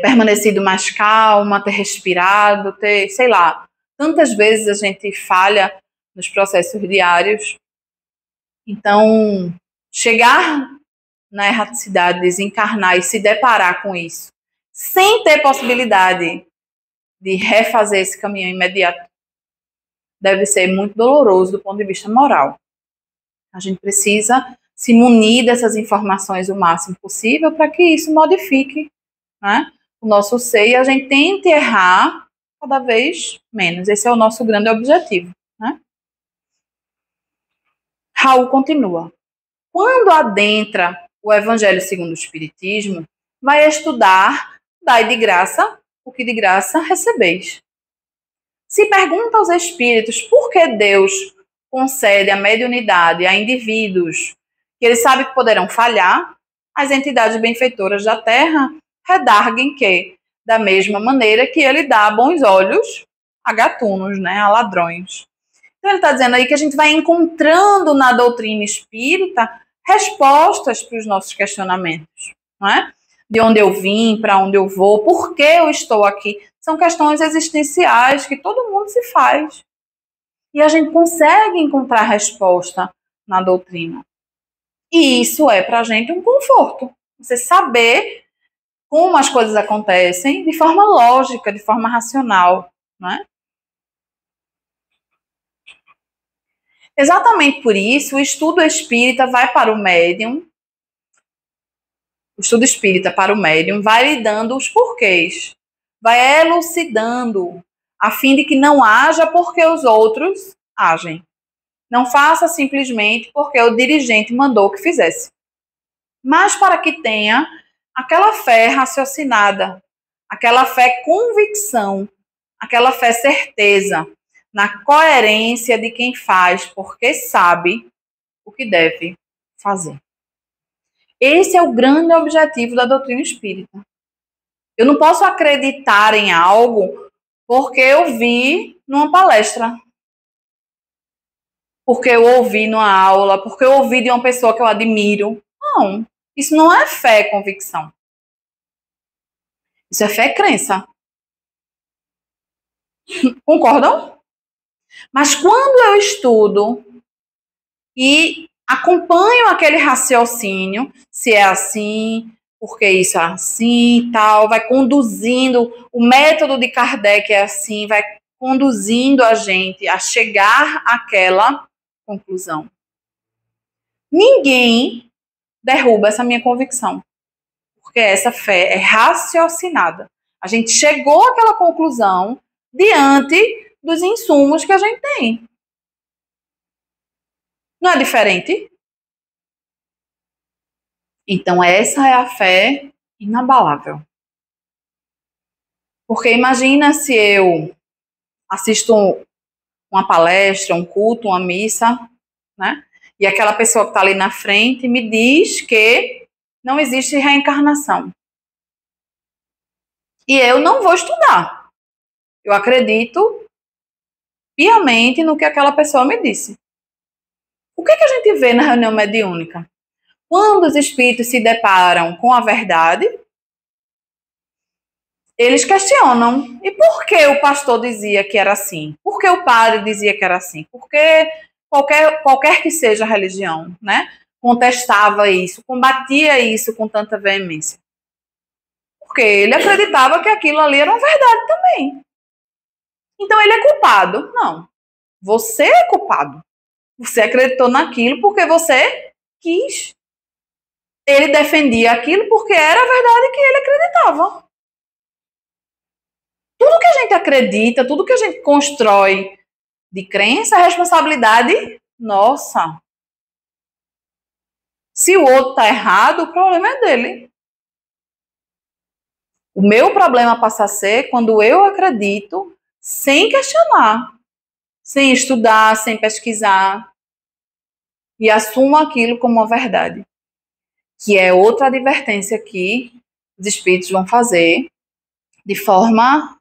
permanecido mais calma, ter respirado, ter, sei lá, tantas vezes a gente falha nos processos diários. Então, chegar na erraticidade, desencarnar e se deparar com isso, sem ter possibilidade de refazer esse caminho imediato, deve ser muito doloroso do ponto de vista moral. A gente precisa se munir dessas informações o máximo possível para que isso modifique, né, o nosso ser e a gente tente errar cada vez menos. Esse é o nosso grande objetivo, né? Raul continua. Quando adentra o Evangelho segundo o Espiritismo, vai estudar, dai de graça o que de graça recebeis. Se pergunta aos espíritos por que Deus concede a mediunidade a indivíduos que ele sabe que poderão falhar, as entidades benfeitoras da Terra redarguem que, da mesma maneira que ele dá bons olhos a gatunos, né, a ladrões. Então ele está dizendo aí que a gente vai encontrando na doutrina espírita respostas para os nossos questionamentos, não é? De onde eu vim, para onde eu vou, por que eu estou aqui. São questões existenciais que todo mundo se faz. E a gente consegue encontrar resposta na doutrina. E isso é para a gente um conforto. Você saber como as coisas acontecem de forma lógica, de forma racional, não é? Exatamente por isso, o estudo espírita vai para o médium, o estudo espírita para o médium vai lhe dando os porquês, vai elucidando, a fim de que não haja porque os outros agem. Não faça simplesmente porque o dirigente mandou que fizesse, mas para que tenha aquela fé raciocinada, aquela fé convicção, aquela fé certeza, na coerência de quem faz, porque sabe o que deve fazer. Esse é o grande objetivo da doutrina espírita. Eu não posso acreditar em algo porque eu vi numa palestra, porque eu ouvi numa aula, porque eu ouvi de uma pessoa que eu admiro. Não, isso não é fé, é convicção. Isso é fé, crença. Concordam? Mas quando eu estudo e acompanho aquele raciocínio, se é assim, porque isso é assim e tal, vai conduzindo, o método de Kardec é assim, vai conduzindo a gente a chegar àquela conclusão. Ninguém derruba essa minha convicção, porque essa fé é raciocinada. A gente chegou àquela conclusão diante dos insumos que a gente tem. Não é diferente? Então, essa é a fé inabalável. Porque imagina se eu assisto uma palestra, um culto, uma missa, né? E aquela pessoa que está ali na frente me diz que não existe reencarnação. E eu não vou estudar. Eu acredito piamente no que aquela pessoa me disse. O que a gente vê na reunião mediúnica? Quando os espíritos se deparam com a verdade, eles questionam. E por que o pastor dizia que era assim? Por que o padre dizia que era assim? Porque qualquer que seja a religião, né, contestava isso, combatia isso com tanta veemência. Porque ele acreditava que aquilo ali era uma verdade também. Então ele é culpado? Não. Você é culpado. Você acreditou naquilo porque você quis. Ele defendia aquilo porque era a verdade que ele acreditava. Tudo que a gente acredita, tudo que a gente constrói de crença, é responsabilidade nossa. Se o outro está errado, o problema é dele. O meu problema passa a ser quando eu acredito sem questionar, sem estudar, sem pesquisar e assumo aquilo como uma verdade. Que é outra advertência que os espíritos vão fazer de forma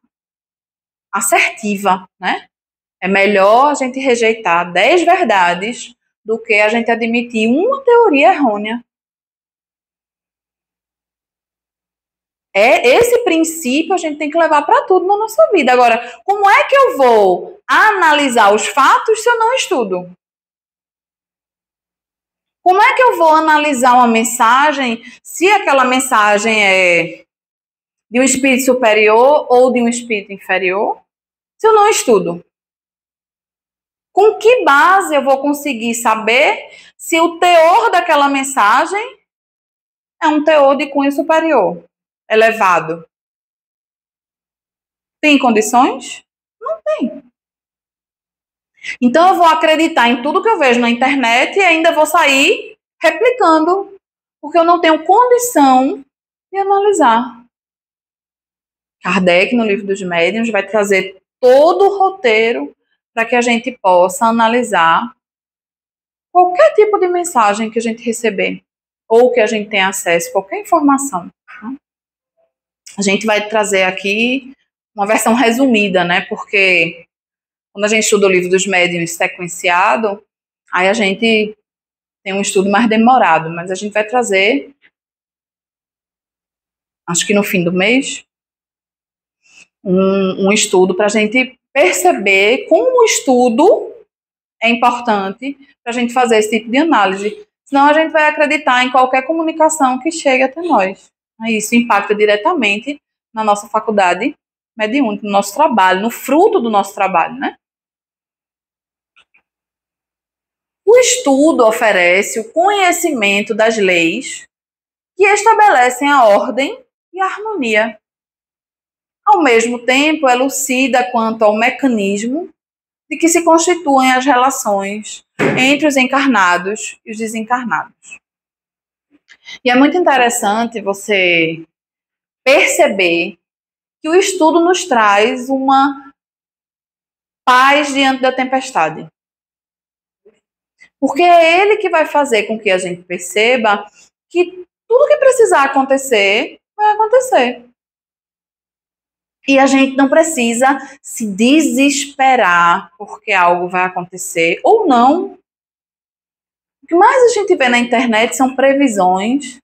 assertiva, né? É melhor a gente rejeitar 10 verdades do que a gente admitir uma teoria errônea. Esse princípio a gente tem que levar para tudo na nossa vida. Agora, como é que eu vou analisar os fatos se eu não estudo? Como é que eu vou analisar uma mensagem se aquela mensagem é de um espírito superior ou de um espírito inferior, se eu não estudo? Com que base eu vou conseguir saber se o teor daquela mensagem é um teor de cunho superior, elevado? Tem condições? Não tem. Então eu vou acreditar em tudo que eu vejo na internet e ainda vou sair replicando, porque eu não tenho condição de analisar. Kardec, no Livro dos Médiuns, vai trazer todo o roteiro para que a gente possa analisar qualquer tipo de mensagem que a gente receber ou que a gente tenha acesso, qualquer informação. A gente vai trazer aqui uma versão resumida, né? Porque quando a gente estuda o Livro dos Médiuns sequenciado, aí a gente tem um estudo mais demorado, mas a gente vai trazer, acho que no fim do mês, um estudo para a gente perceber como o estudo é importante para a gente fazer esse tipo de análise. Senão a gente vai acreditar em qualquer comunicação que chegue até nós. Isso impacta diretamente na nossa faculdade mediúnica, no nosso trabalho, no fruto do nosso trabalho, né? O estudo oferece o conhecimento das leis que estabelecem a ordem e a harmonia. Ao mesmo tempo, elucida quanto ao mecanismo de que se constituem as relações entre os encarnados e os desencarnados. E é muito interessante você perceber que o estudo nos traz uma paz diante da tempestade. Porque é ele que vai fazer com que a gente perceba que tudo que precisar acontecer, vai acontecer. E a gente não precisa se desesperar porque algo vai acontecer ou não. O que mais a gente vê na internet são previsões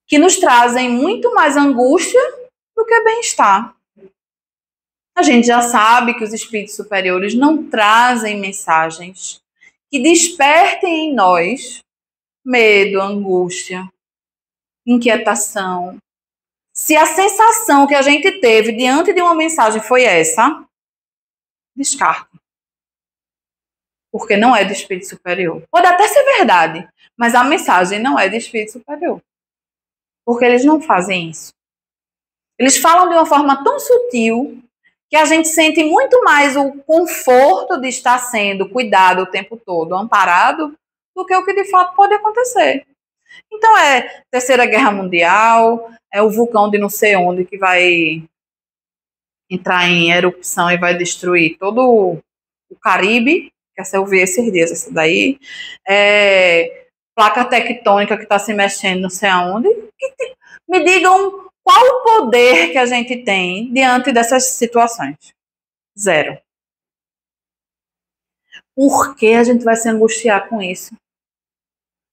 que nos trazem muito mais angústia do que bem-estar. A gente já sabe que os espíritos superiores não trazem mensagens que despertem em nós medo, angústia, inquietação. Se a sensação que a gente teve diante de uma mensagem foi essa, descarte. Porque não é do espírito superior. Pode até ser verdade, mas a mensagem não é do espírito superior. Porque eles não fazem isso. Eles falam de uma forma tão sutil que a gente sente muito mais o conforto de estar sendo cuidado o tempo todo, amparado, do que o que de fato pode acontecer. Então é Terceira Guerra Mundial, é o vulcão de não sei onde que vai entrar em erupção e vai destruir todo o Caribe, que essa eu vi esses dias, essa daí, placa tectônica que está se mexendo não sei aonde. Me digam qual o poder que a gente tem diante dessas situações. Zero. Por que a gente vai se angustiar com isso?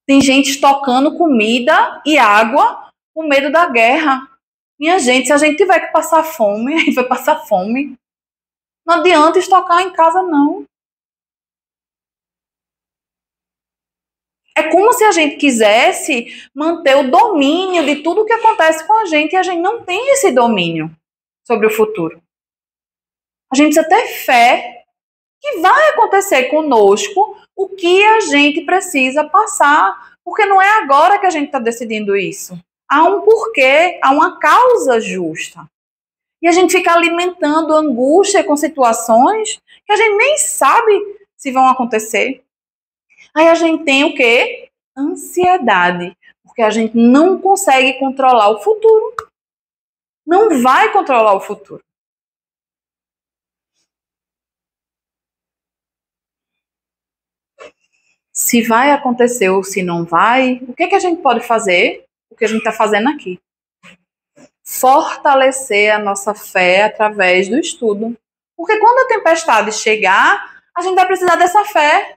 Tem gente estocando comida e água com medo da guerra. Minha gente, se a gente tiver que passar fome, a gente vai passar fome. Não adianta estocar em casa, não. É como se a gente quisesse manter o domínio de tudo o que acontece com a gente e a gente não tem esse domínio sobre o futuro. A gente precisa ter fé que vai acontecer conosco o que a gente precisa passar, porque não é agora que a gente está decidindo isso. Há um porquê, há uma causa justa. E a gente fica alimentando angústia com situações que a gente nem sabe se vão acontecer. Aí a gente tem o quê? Ansiedade. Porque a gente não consegue controlar o futuro. Não vai controlar o futuro. Se vai acontecer ou se não vai, o que a gente pode fazer? O que a gente está fazendo aqui. Fortalecer a nossa fé através do estudo. Porque quando a tempestade chegar, a gente vai precisar dessa fé.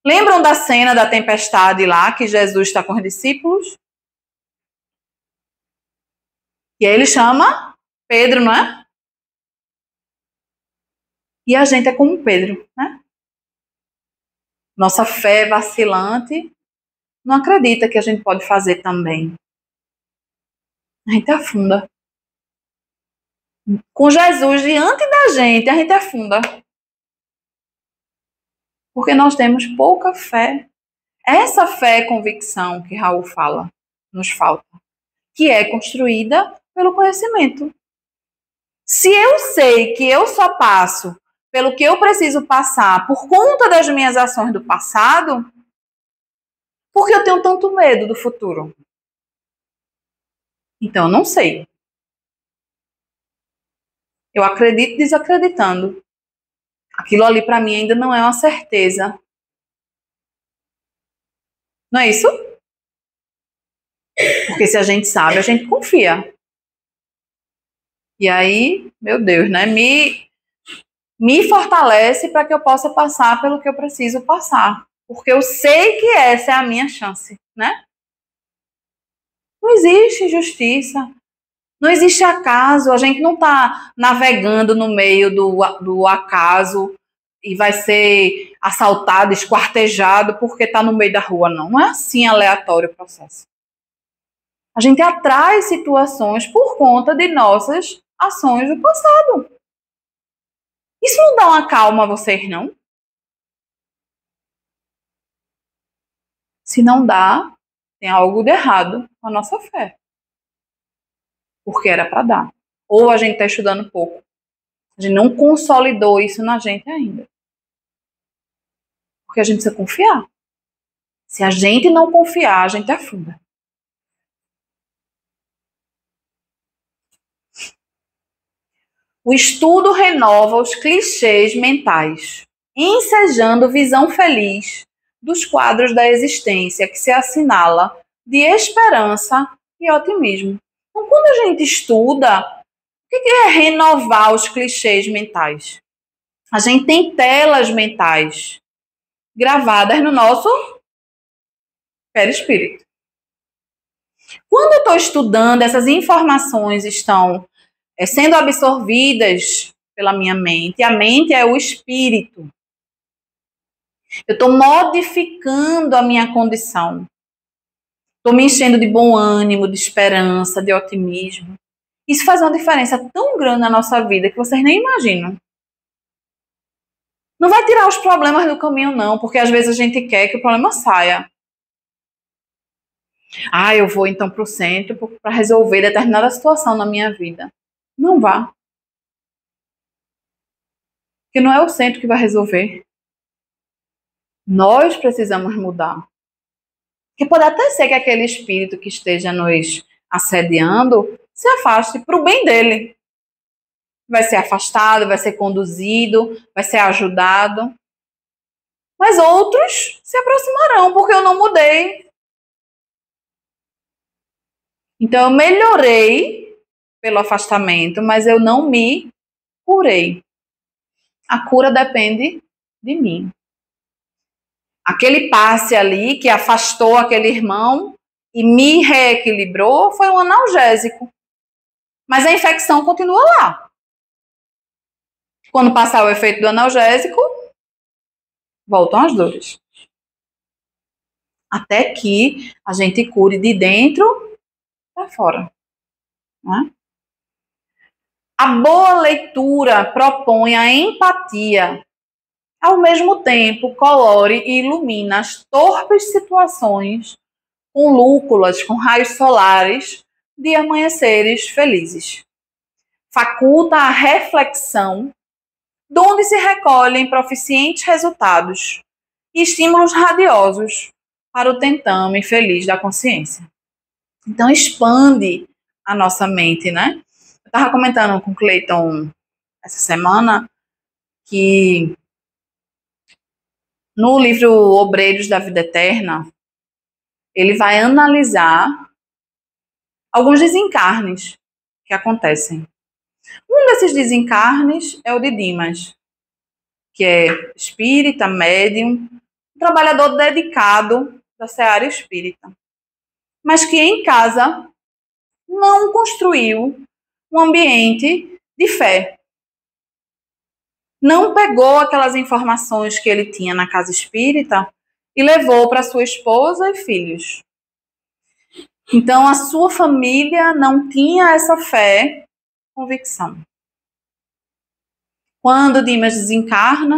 Lembram da cena da tempestade lá, que Jesus está com os discípulos? E aí ele chama Pedro, não é? E a gente é como Pedro, né? Nossa fé vacilante não acredita que a gente pode fazer também. A gente afunda. Com Jesus diante da gente, a gente afunda. Porque nós temos pouca fé. Essa fé e convicção que Raul fala, nos falta. Que é construída pelo conhecimento. Se eu sei que eu só passo pelo que eu preciso passar por conta das minhas ações do passado, por que eu tenho tanto medo do futuro? Então, eu não sei. Eu acredito desacreditando. Aquilo ali para mim ainda não é uma certeza. Não é isso? Porque se a gente sabe, a gente confia. E aí, meu Deus, né? Me fortalece para que eu possa passar pelo que eu preciso passar. Porque eu sei que essa é a minha chance, né? Não existe justiça. Não existe acaso. A gente não está navegando no meio do acaso e vai ser assaltado, esquartejado porque está no meio da rua, não. Não é assim aleatório o processo. A gente atrai situações por conta de nossas ações do passado. Isso não dá uma calma a vocês, não? Se não dá, tem algo de errado com a nossa fé. Porque era para dar. Ou a gente está estudando pouco. A gente não consolidou isso na gente ainda. Porque a gente precisa confiar. Se a gente não confiar, a gente afunda. O estudo renova os clichês mentais, ensejando visão feliz dos quadros da existência que se assinala de esperança e otimismo. Então, quando a gente estuda, o que é renovar os clichês mentais? A gente tem telas mentais gravadas no nosso perispírito. Quando eu estou estudando, essas informações estão sendo absorvidas pela minha mente, e a mente é o espírito. Eu estou modificando a minha condição. Estou me enchendo de bom ânimo, de esperança, de otimismo. Isso faz uma diferença tão grande na nossa vida que vocês nem imaginam. Não vai tirar os problemas do caminho, não, porque às vezes a gente quer que o problema saia. Eu vou então para o centro para resolver determinada situação na minha vida. Não vá. Porque não é o centro que vai resolver. Nós precisamos mudar. Porque pode até ser que aquele espírito que esteja nos assediando se afaste para o bem dele. Vai ser afastado, vai ser conduzido, vai ser ajudado. Mas outros se aproximarão, porque eu não mudei. Então eu melhorei pelo afastamento, mas eu não me curei. A cura depende de mim. Aquele passe ali que afastou aquele irmão e me reequilibrou foi um analgésico. Mas a infecção continua lá. Quando passar o efeito do analgésico, voltam as dores. Até que a gente cure de dentro para fora. Né? A boa leitura propõe a empatia. Ao mesmo tempo, colore e ilumina as torpes situações com lúculas, com raios solares de amanheceres felizes. Faculta a reflexão, de onde se recolhem proficientes resultados e estímulos radiosos para o tentame feliz da consciência. Então, expande a nossa mente, né? Eu estava comentando com o Cleiton essa semana que no livro Obreiros da Vida Eterna, ele vai analisar alguns desencarnes que acontecem. Um desses desencarnes é o de Dimas, que é espírita, médium, um trabalhador dedicado da seara espírita, mas que em casa não construiu um ambiente de fé. Não pegou aquelas informações que ele tinha na casa espírita e levou para sua esposa e filhos. Então, a sua família não tinha essa fé, convicção. Quando Dimas desencarna,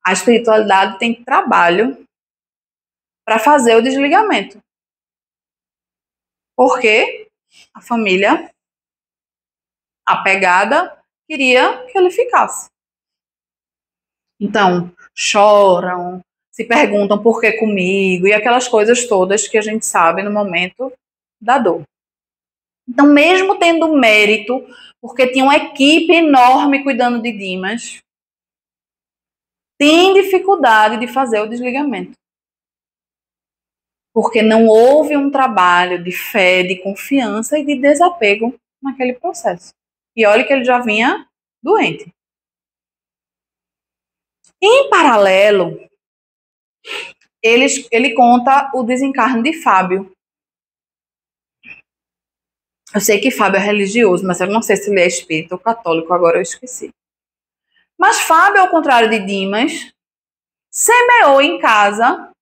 a espiritualidade tem trabalho para fazer o desligamento. Porque a família apegada queria que ele ficasse. Então, choram, se perguntam por que comigo, e aquelas coisas todas que a gente sabe no momento da dor. Então, mesmo tendo mérito, porque tinha uma equipe enorme cuidando de Dimas, tem dificuldade de fazer o desligamento. Porque não houve um trabalho de fé, de confiança e de desapego naquele processo. E olha que ele já vinha doente. Em paralelo, ele conta o desencarne de Fábio. Eu sei que Fábio é religioso, mas eu não sei se ele é espírita ou católico, agora eu esqueci. Mas Fábio, ao contrário de Dimas, semeou em casa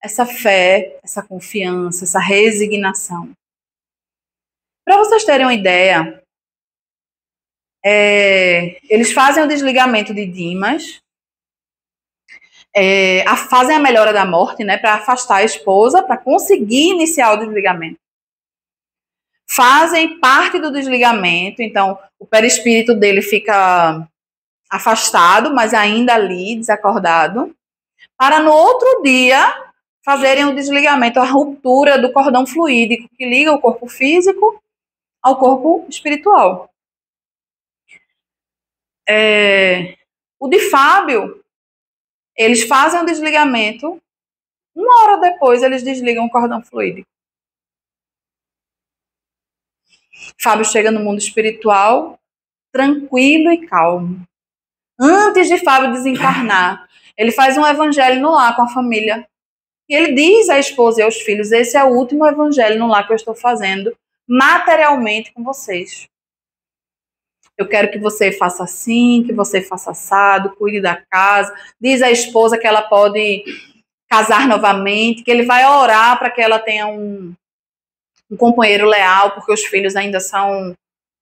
essa fé, essa confiança, essa resignação. Para vocês terem uma ideia, eles fazem o desligamento de Dimas, fazem a melhora da morte, né, para afastar a esposa, para conseguir iniciar o desligamento. Fazem parte do desligamento, então o perispírito dele fica afastado, mas ainda ali, desacordado, para no outro dia fazerem o desligamento, a ruptura do cordão fluídico que liga o corpo físico ao corpo espiritual. O de Fábio, eles fazem o desligamento, uma hora depois eles desligam o cordão fluídico. Fábio chega no mundo espiritual tranquilo e calmo. Antes de Fábio desencarnar, ele faz um evangelho no lar com a família. E ele diz à esposa e aos filhos: esse é o último evangelho no lar que eu estou fazendo materialmente com vocês. Eu quero que você faça assim, que você faça assado, cuide da casa. Diz à esposa que ela pode casar novamente, que ele vai orar para que ela tenha um companheiro leal, porque os filhos ainda são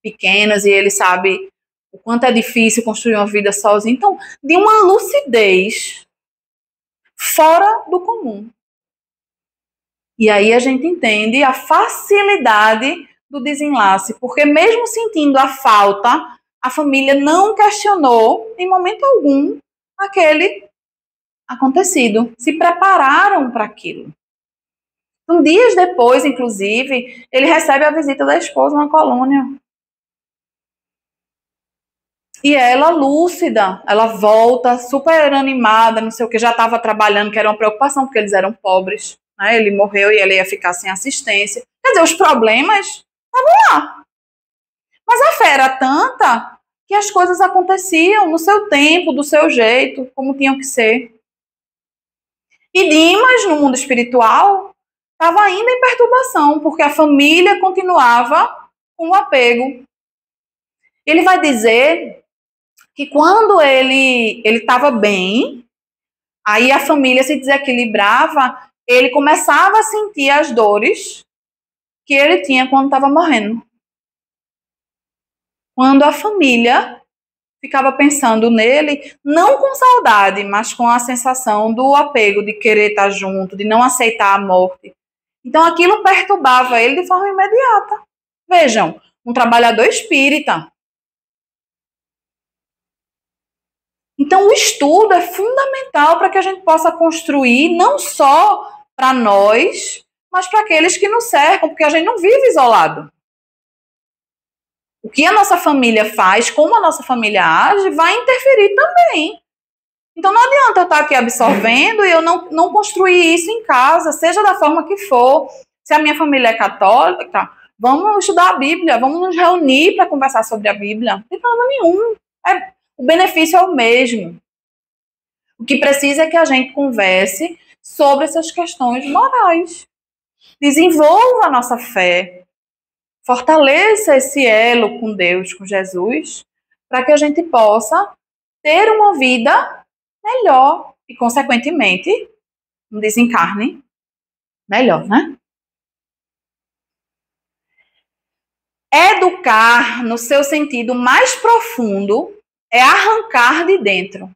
pequenos e ele sabe o quanto é difícil construir uma vida sozinho. Então, de uma lucidez fora do comum. E aí a gente entende a facilidade do desenlace, porque mesmo sentindo a falta, a família não questionou em momento algum aquele acontecido. Se prepararam para aquilo. Então, dias depois, inclusive, ele recebe a visita da esposa na colônia. E ela, lúcida, ela volta super animada, não sei o que, já estava trabalhando, que era uma preocupação, porque eles eram pobres. Né? Ele morreu e ela ia ficar sem assistência. Quer dizer, os problemas estavam lá. Mas a fé era tanta que as coisas aconteciam no seu tempo, do seu jeito, como tinham que ser. E Dimas, no mundo espiritual, estava ainda em perturbação, porque a família continuava com o apego. Ele vai dizer que quando ele estava bem, aí a família se desequilibrava, ele começava a sentir as dores que ele tinha quando estava morrendo. Quando a família ficava pensando nele, não com saudade, mas com a sensação do apego, de querer estar junto, de não aceitar a morte. Então aquilo perturbava ele de forma imediata. Vejam, um trabalhador espírita. Então o estudo é fundamental para que a gente possa construir não só para nós, mas para aqueles que nos cercam, porque a gente não vive isolado. O que a nossa família faz, como a nossa família age, vai interferir também. Então não adianta eu estar aqui absorvendo e eu não construir isso em casa, seja da forma que for. Se a minha família é católica, vamos estudar a Bíblia, vamos nos reunir para conversar sobre a Bíblia. Não tem problema nenhum. O benefício é o mesmo. O que precisa é que a gente converse sobre essas questões morais. Desenvolva a nossa fé. Fortaleça esse elo com Deus, com Jesus, para que a gente possa ter uma vida melhor e, consequentemente, um desencarne melhor, né? Educar, no seu sentido mais profundo, é arrancar de dentro.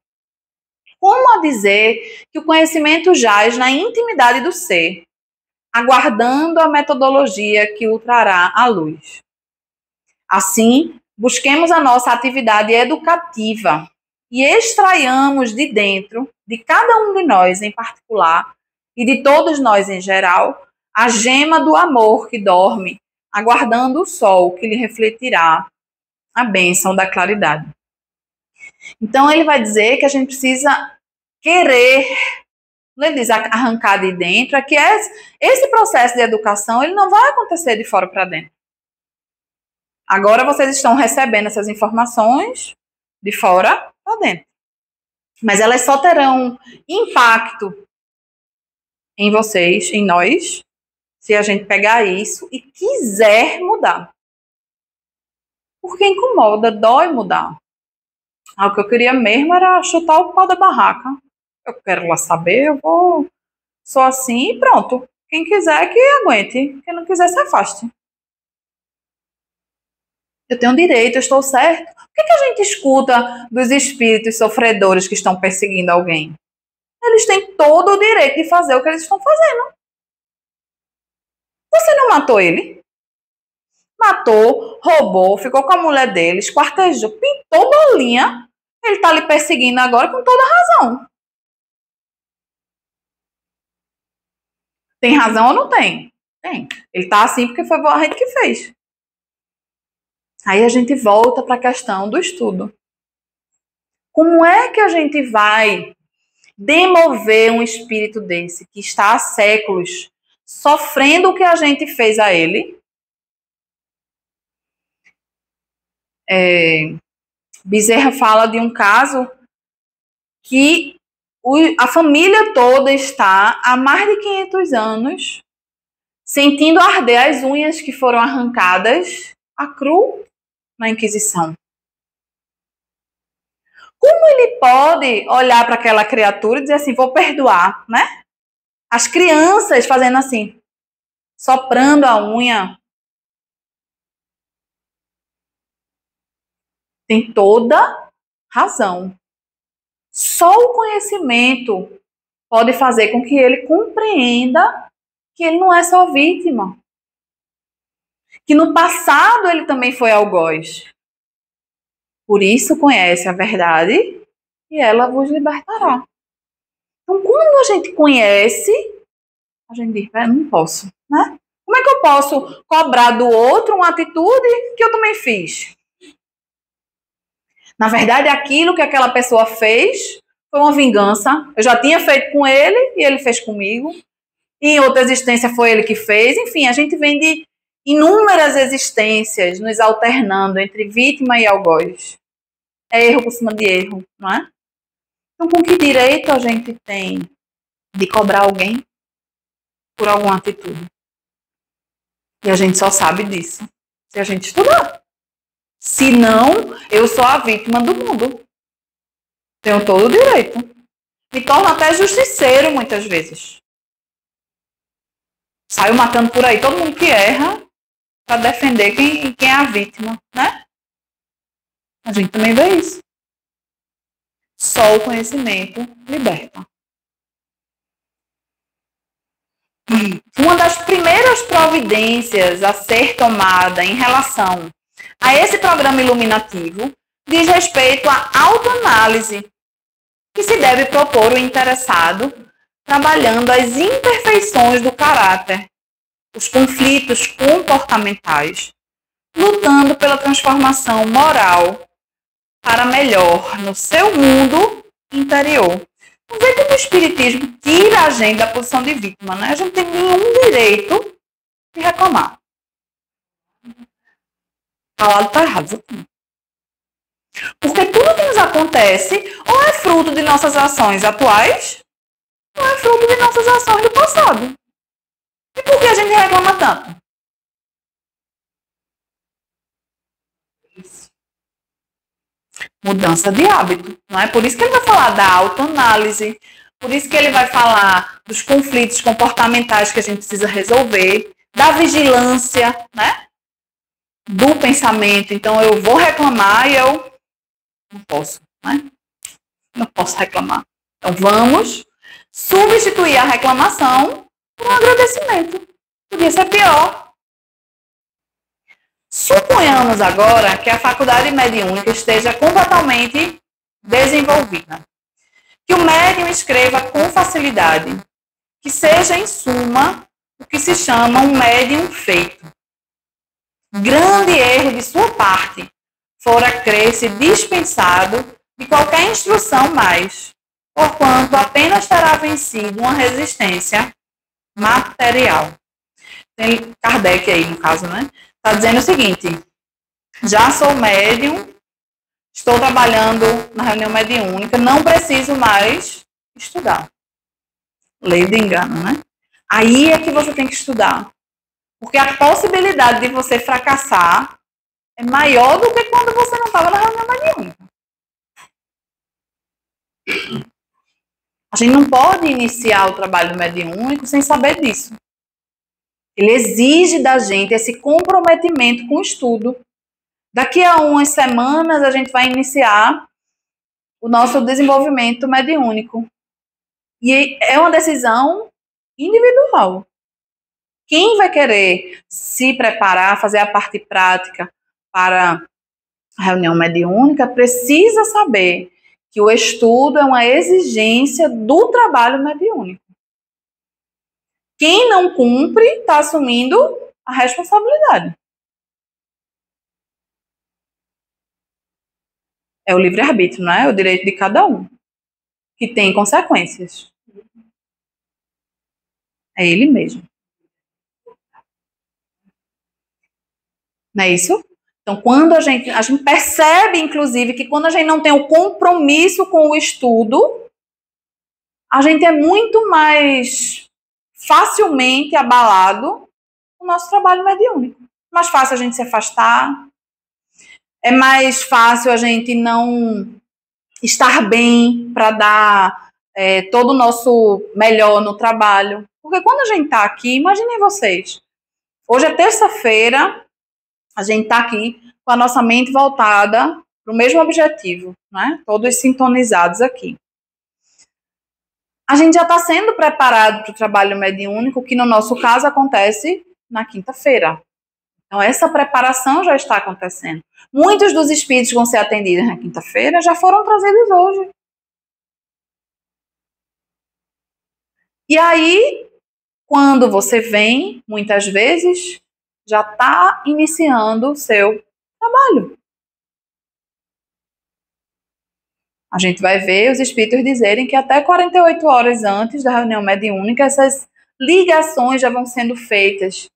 Como a dizer que o conhecimento jaz na intimidade do ser, aguardando a metodologia que o trará à luz. Assim, busquemos a nossa atividade educativa e extraiamos de dentro, de cada um de nós em particular, e de todos nós em geral, a gema do amor que dorme, aguardando o sol que lhe refletirá a bênção da claridade. Então, ele vai dizer que a gente precisa querer, quando ele diz arrancar de dentro, é que esse processo de educação ele não vai acontecer de fora para dentro. Agora vocês estão recebendo essas informações de fora para dentro. Mas elas só terão impacto em vocês, em nós, se a gente pegar isso e quiser mudar. Porque incomoda, dói mudar. O que eu queria mesmo era chutar o pau da barraca. Eu quero lá saber, eu vou... Sou assim e pronto. Quem quiser que aguente. Quem não quiser, se afaste. Eu tenho direito, eu estou certo. O que a gente escuta dos espíritos sofredores que estão perseguindo alguém? Eles têm todo o direito de fazer o que eles estão fazendo. Você não matou ele? Matou, roubou, ficou com a mulher dele, esquartejou, pintou bolinha. Ele está lhe perseguindo agora com toda razão. Tem razão ou não tem? Tem. Ele está assim porque foi a gente que fez. Aí a gente volta para a questão do estudo. Como é que a gente vai demover um espírito desse que está há séculos sofrendo o que a gente fez a ele? Bezerra fala de um caso que a família toda está há mais de 500 anos sentindo arder as unhas que foram arrancadas a cru na Inquisição. Como ele pode olhar para aquela criatura e dizer assim, vou perdoar, né? As crianças fazendo assim, soprando a unha. Tem toda razão. Só o conhecimento pode fazer com que ele compreenda que ele não é só vítima. Que no passado ele também foi algoz. Por isso conhece a verdade e ela vos libertará. Então, quando a gente conhece, a gente diz, não posso, né? Como é que eu posso cobrar do outro uma atitude que eu também fiz? Na verdade, aquilo que aquela pessoa fez foi uma vingança. Eu já tinha feito com ele e ele fez comigo. E em outra existência foi ele que fez. Enfim, a gente vem de inúmeras existências nos alternando entre vítima e algoz. É erro por cima de erro, não é? Então, com que direito a gente tem de cobrar alguém por alguma atitude? E a gente só sabe disso se a gente estudar. Se não, eu sou a vítima do mundo. Tenho todo o direito. Me torno até justiceiro muitas vezes. Saio matando por aí todo mundo que erra para defender quem é a vítima, né? A gente também vê isso. Só o conhecimento liberta. Uma das primeiras providências a ser tomada em relação a esse programa iluminativo diz respeito à autoanálise que se deve propor o interessado trabalhando as imperfeições do caráter, os conflitos comportamentais, lutando pela transformação moral para melhor no seu mundo interior. Não vê como o Espiritismo tira a gente da posição de vítima, né? A gente não tem nenhum direito de reclamar. Falado está errado. Porque tudo que nos acontece ou é fruto de nossas ações atuais ou é fruto de nossas ações do passado. E por que a gente reclama tanto? Mudança de hábito, não é? Por isso que ele vai falar da autoanálise, por isso que ele vai falar dos conflitos comportamentais que a gente precisa resolver, da vigilância, né? Do pensamento. Então, eu vou reclamar e eu não posso, né? Não posso reclamar. Então, vamos substituir a reclamação por um agradecimento. Podia ser pior. Suponhamos agora que a faculdade mediúnica esteja completamente desenvolvida. Que o médium escreva com facilidade. Que seja, em suma, o que se chama um médium feito. Grande erro de sua parte fora crer-se dispensado de qualquer instrução mais, porquanto apenas terá vencido uma resistência material. Tem Kardec aí, no caso, né? Está dizendo o seguinte, já sou médium, estou trabalhando na reunião mediúnica, não preciso mais estudar. Lei do engano, né? Aí é que você tem que estudar. Porque a possibilidade de você fracassar é maior do que quando você não estava na reunião mediúnica. A gente não pode iniciar o trabalho mediúnico sem saber disso. Ele exige da gente esse comprometimento com o estudo. Daqui a umas semanas a gente vai iniciar o nosso desenvolvimento mediúnico. E é uma decisão individual. Quem vai querer se preparar, fazer a parte prática para a reunião mediúnica, precisa saber que o estudo é uma exigência do trabalho mediúnico. Quem não cumpre está assumindo a responsabilidade. É o livre-arbítrio, não é? É o direito de cada um, que tem consequências. É ele mesmo. Não é isso? Então, quando a gente percebe, inclusive, que quando a gente não tem o compromisso com o estudo, a gente é muito mais facilmente abalado no nosso trabalho mediúnico. É mais fácil a gente se afastar, é mais fácil a gente não estar bem para dar todo o nosso melhor no trabalho. Porque quando a gente está aqui, imaginem vocês, hoje é terça-feira, a gente está aqui com a nossa mente voltada para o mesmo objetivo, né? Todos sintonizados aqui. A gente já está sendo preparado para o trabalho mediúnico, que no nosso caso acontece na quinta-feira. Então, essa preparação já está acontecendo. Muitos dos espíritos que vão ser atendidos na quinta-feira já foram trazidos hoje. E aí, quando você vem, muitas vezes, já está iniciando o seu trabalho. A gente vai ver os espíritos dizerem que até 48 horas antes da reunião mediúnica, essas ligações já vão sendo feitas.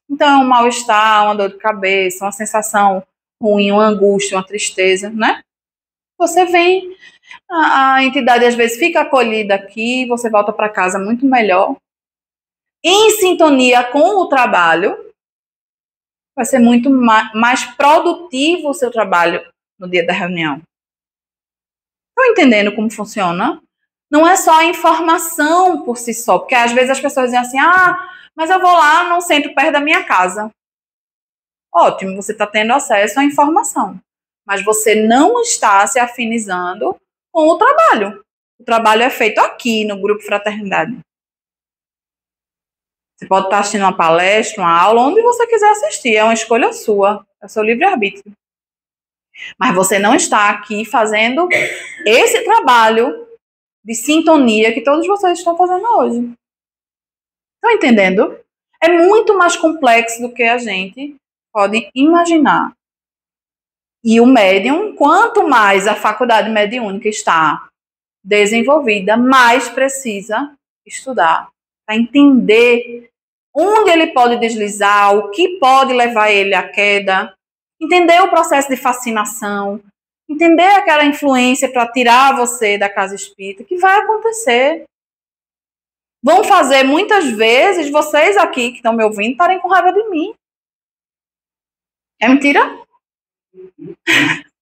Então, é um mal-estar, uma dor de cabeça, uma sensação ruim, uma angústia, uma tristeza, né? Você vem, a entidade às vezes fica acolhida aqui, você volta para casa muito melhor, em sintonia com o trabalho, vai ser muito mais produtivo o seu trabalho no dia da reunião. Estão entendendo como funciona? Não é só a informação por si só, porque às vezes as pessoas dizem assim, mas eu vou lá num centro perto da minha casa. Ótimo, você está tendo acesso à informação, mas você não está se afinizando com o trabalho. O trabalho é feito aqui, no Grupo Fraternidade. Você pode estar assistindo uma palestra, uma aula, onde você quiser assistir, é uma escolha sua, é o seu livre-arbítrio. Mas você não está aqui fazendo esse trabalho de sintonia que todos vocês estão fazendo hoje. Estão entendendo? É muito mais complexo do que a gente pode imaginar. E o médium, quanto mais a faculdade mediúnica está desenvolvida, mais precisa estudar, para entender onde ele pode deslizar, o que pode levar ele à queda, entender o processo de fascinação, entender aquela influência para tirar você da casa espírita, que vai acontecer. Vão fazer muitas vezes vocês aqui que estão me ouvindo estarem com raiva de mim. É mentira?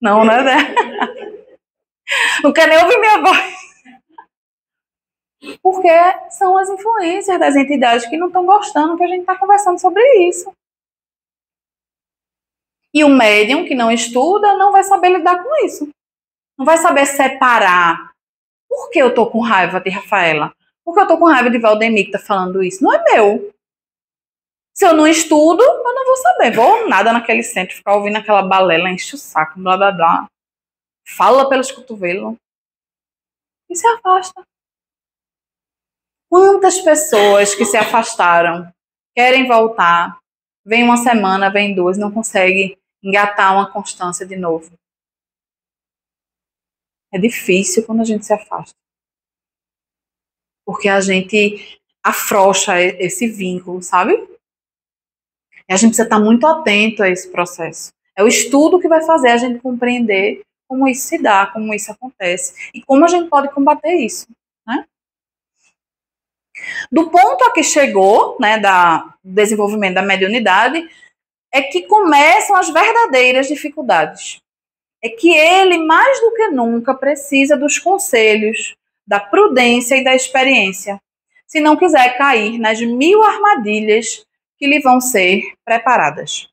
Não, né? Não quer nem ouvir minha voz. Porque são as influências das entidades que não estão gostando que a gente está conversando sobre isso. E o médium que não estuda não vai saber lidar com isso. Não vai saber separar. Por que eu estou com raiva de Rafaela? Por que eu estou com raiva de Valdemir que está falando isso? Não é meu. Se eu não estudo, eu não vou saber. Vou nada naquele centro, ficar ouvindo aquela balela, enche o saco, blá, blá, blá. Fala pelos cotovelos. E se afasta. Quantas pessoas que se afastaram querem voltar, vem uma semana, vem duas, não conseguem engatar uma constância de novo. É difícil quando a gente se afasta. Porque a gente afrouxa esse vínculo, sabe? E a gente precisa estar muito atento a esse processo. É o estudo que vai fazer a gente compreender como isso se dá, como isso acontece e como a gente pode combater isso, né? Do ponto a que chegou, né, do desenvolvimento da mediunidade, é que começam as verdadeiras dificuldades. É que ele, mais do que nunca, precisa dos conselhos, da prudência e da experiência, se não quiser cair nas 1000 armadilhas que lhe vão ser preparadas.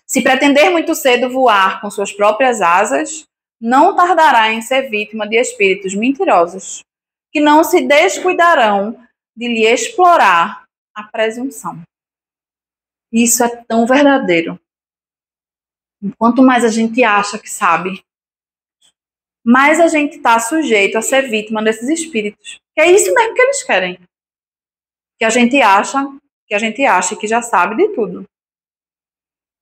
Se pretender muito cedo voar com suas próprias asas, não tardará em ser vítima de espíritos mentirosos, que não se descuidarão de lhe explorar a presunção. Isso é tão verdadeiro. Quanto mais a gente acha que sabe, mais a gente está sujeito a ser vítima desses espíritos. Que é isso mesmo que eles querem. Que a gente acha que já sabe de tudo.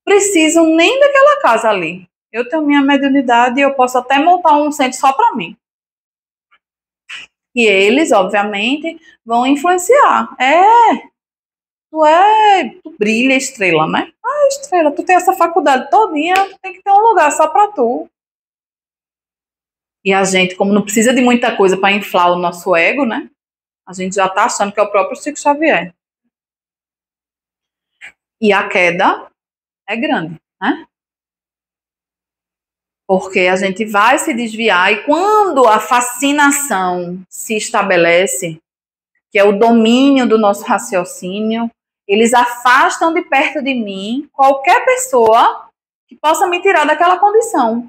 Precisam nem daquela casa ali. Eu tenho minha mediunidade e eu posso até montar um centro só para mim. E eles, obviamente, vão influenciar. tu brilha, estrela, né? Ah, estrela, tu tem essa faculdade todinha, tu tem que ter um lugar só pra tu. E a gente, como não precisa de muita coisa para inflar o nosso ego, né? A gente já tá achando que é o próprio Chico Xavier. E a queda é grande, né? Porque a gente vai se desviar e quando a fascinação se estabelece, que é o domínio do nosso raciocínio, eles afastam de perto de mim qualquer pessoa que possa me tirar daquela condição.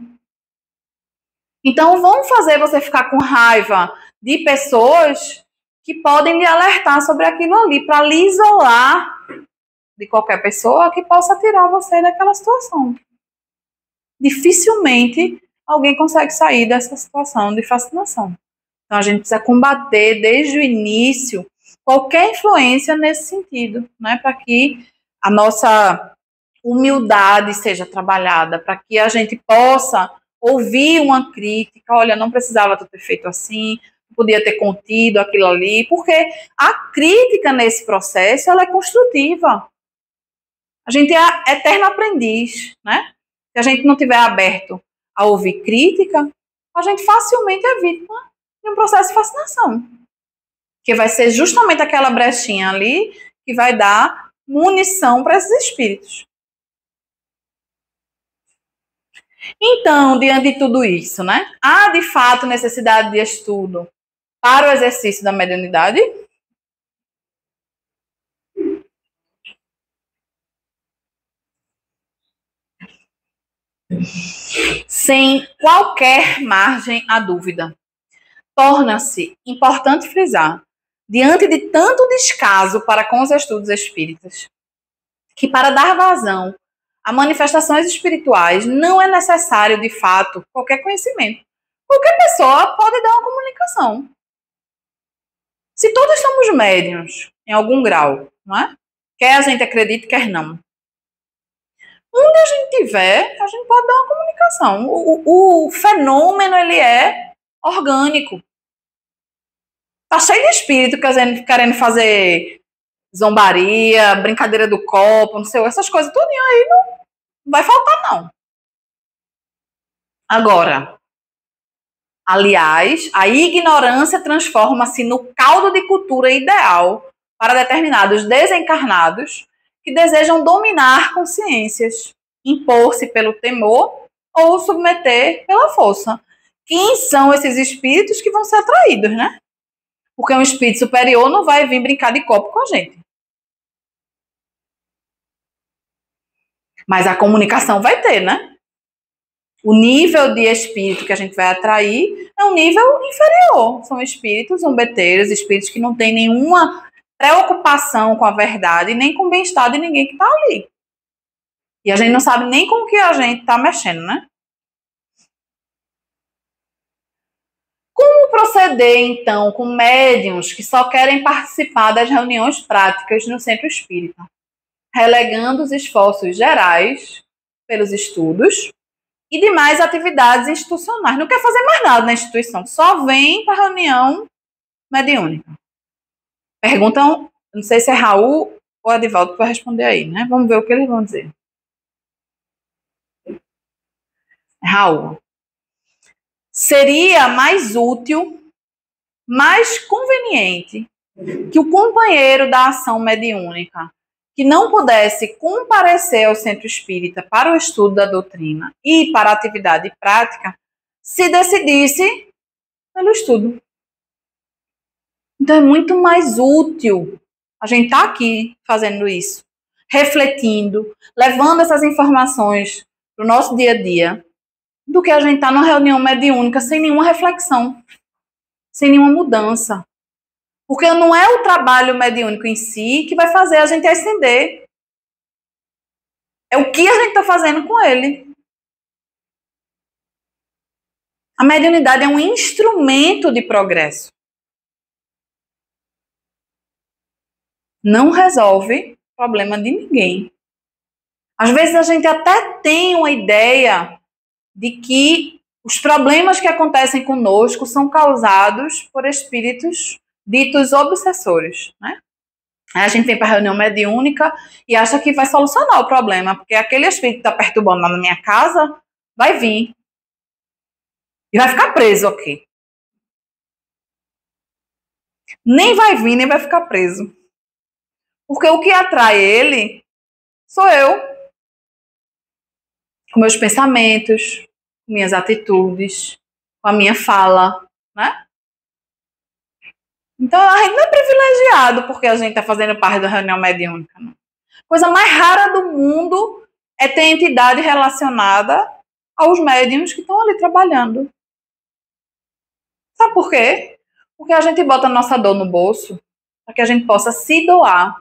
Então, vão fazer você ficar com raiva de pessoas que podem lhe alertar sobre aquilo ali, para lhe isolar de qualquer pessoa que possa tirar você daquela situação. Dificilmente alguém consegue sair dessa situação de fascinação. Então, a gente precisa combater desde o início qualquer influência nesse sentido, né, para que a nossa humildade seja trabalhada, para que a gente possa ouvir uma crítica, olha, não precisava ter feito assim, podia ter contido aquilo ali, porque a crítica nesse processo, ela é construtiva. A gente é eterno aprendiz, né? Se a gente não tiver aberto a ouvir crítica, a gente facilmente é vítima de um processo de fascinação, que vai ser justamente aquela brechinha ali que vai dar munição para esses espíritos. Então, diante de tudo isso, né? Há de fato necessidade de estudo para o exercício da mediunidade? Sem qualquer margem à dúvida. Torna-se importante frisar, diante de tanto descaso para com os estudos espíritas, que para dar vazão a manifestações espirituais não é necessário, de fato, qualquer conhecimento. Qualquer pessoa pode dar uma comunicação. Se todos somos médiuns, em algum grau, não é? Quer a gente acredite, quer não. Onde a gente tiver, a gente pode dar uma comunicação. O fenômeno, ele é orgânico. Tá cheio de espírito querendo fazer zombaria, brincadeira do copo, não sei, essas coisas tudo aí não vai faltar, não. Agora, aliás, a ignorância transforma-se no caldo de cultura ideal para determinados desencarnados que desejam dominar consciências, impor-se pelo temor ou submeter pela força. Quem são esses espíritos que vão ser atraídos, né? Porque um espírito superior não vai vir brincar de copo com a gente. Mas a comunicação vai ter, né? O nível de espírito que a gente vai atrair é um nível inferior. São espíritos zombeteiros, espíritos que não têm nenhuma preocupação com a verdade, nem com o bem-estar de ninguém que está ali. E a gente não sabe nem com o que a gente está mexendo, né? Como proceder, então, com médiuns que só querem participar das reuniões práticas no centro espírita, relegando os esforços gerais pelos estudos e demais atividades institucionais? Não quer fazer mais nada na instituição, só vem para a reunião mediúnica. Perguntam, não sei se é Raul ou Adivaldo que vai responder aí, né? Vamos ver o que eles vão dizer. Raul. Seria mais útil, mais conveniente que o companheiro da ação mediúnica, que não pudesse comparecer ao centro espírita para o estudo da doutrina e para a atividade prática, se decidisse pelo estudo. Então é muito mais útil a gente estar aqui fazendo isso, refletindo, levando essas informações para o nosso dia a dia, do que a gente estar numa reunião mediúnica sem nenhuma reflexão, sem nenhuma mudança. Porque não é o trabalho mediúnico em si que vai fazer a gente ascender. É o que a gente está fazendo com ele. A mediunidade é um instrumento de progresso. Não resolve problema de ninguém. Às vezes a gente até tem uma ideia de que os problemas que acontecem conosco são causados por espíritos ditos obsessores, né? Aí a gente vem para a reunião mediúnica e acha que vai solucionar o problema, porque aquele espírito que está perturbando lá na minha casa vai vir e vai ficar preso aqui. Nem vai vir, nem vai ficar preso. Porque o que atrai ele sou eu, com meus pensamentos, com minhas atitudes, com a minha fala, né? Então a gente não é privilegiado porque a gente está fazendo parte da reunião mediúnica. Não. Coisa mais rara do mundo é ter entidade relacionada aos médiums que estão ali trabalhando. Sabe por quê? Porque a gente bota a nossa dor no bolso para que a gente possa se doar.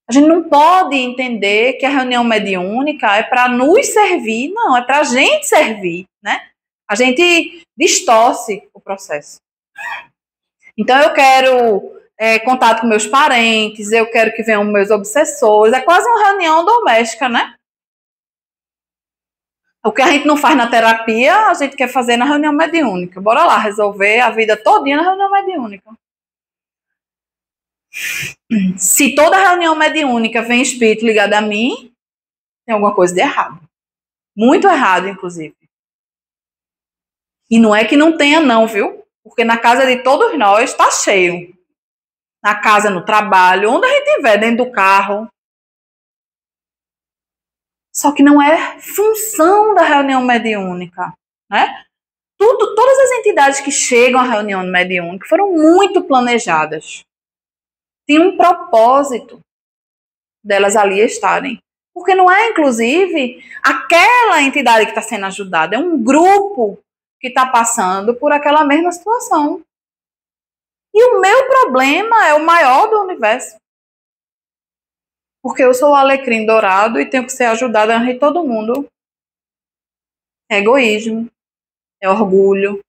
A gente não pode entender que a reunião mediúnica é para nos servir, não, é para a gente servir, né? A gente distorce o processo. Então eu quero contato com meus parentes, eu quero que venham meus obsessores, é quase uma reunião doméstica, né? O que a gente não faz na terapia, a gente quer fazer na reunião mediúnica. Bora lá, resolver a vida todinha na reunião mediúnica. Se toda reunião mediúnica vem espírito ligado a mim, tem alguma coisa de errado. Muito errado, inclusive. E não é que não tenha, não, viu? Porque na casa de todos nós está cheio. Na casa, no trabalho, onde a gente estiver, dentro do carro. Só que não é função da reunião mediúnica, né? Todas as entidades que chegam à reunião mediúnica foram muito planejadas. Tem um propósito delas ali estarem. Porque não é, inclusive, aquela entidade que está sendo ajudada, é um grupo que está passando por aquela mesma situação. E o meu problema é o maior do universo. Porque eu sou o alecrim dourado e tenho que ser ajudada a rir todo mundo. É egoísmo, é orgulho,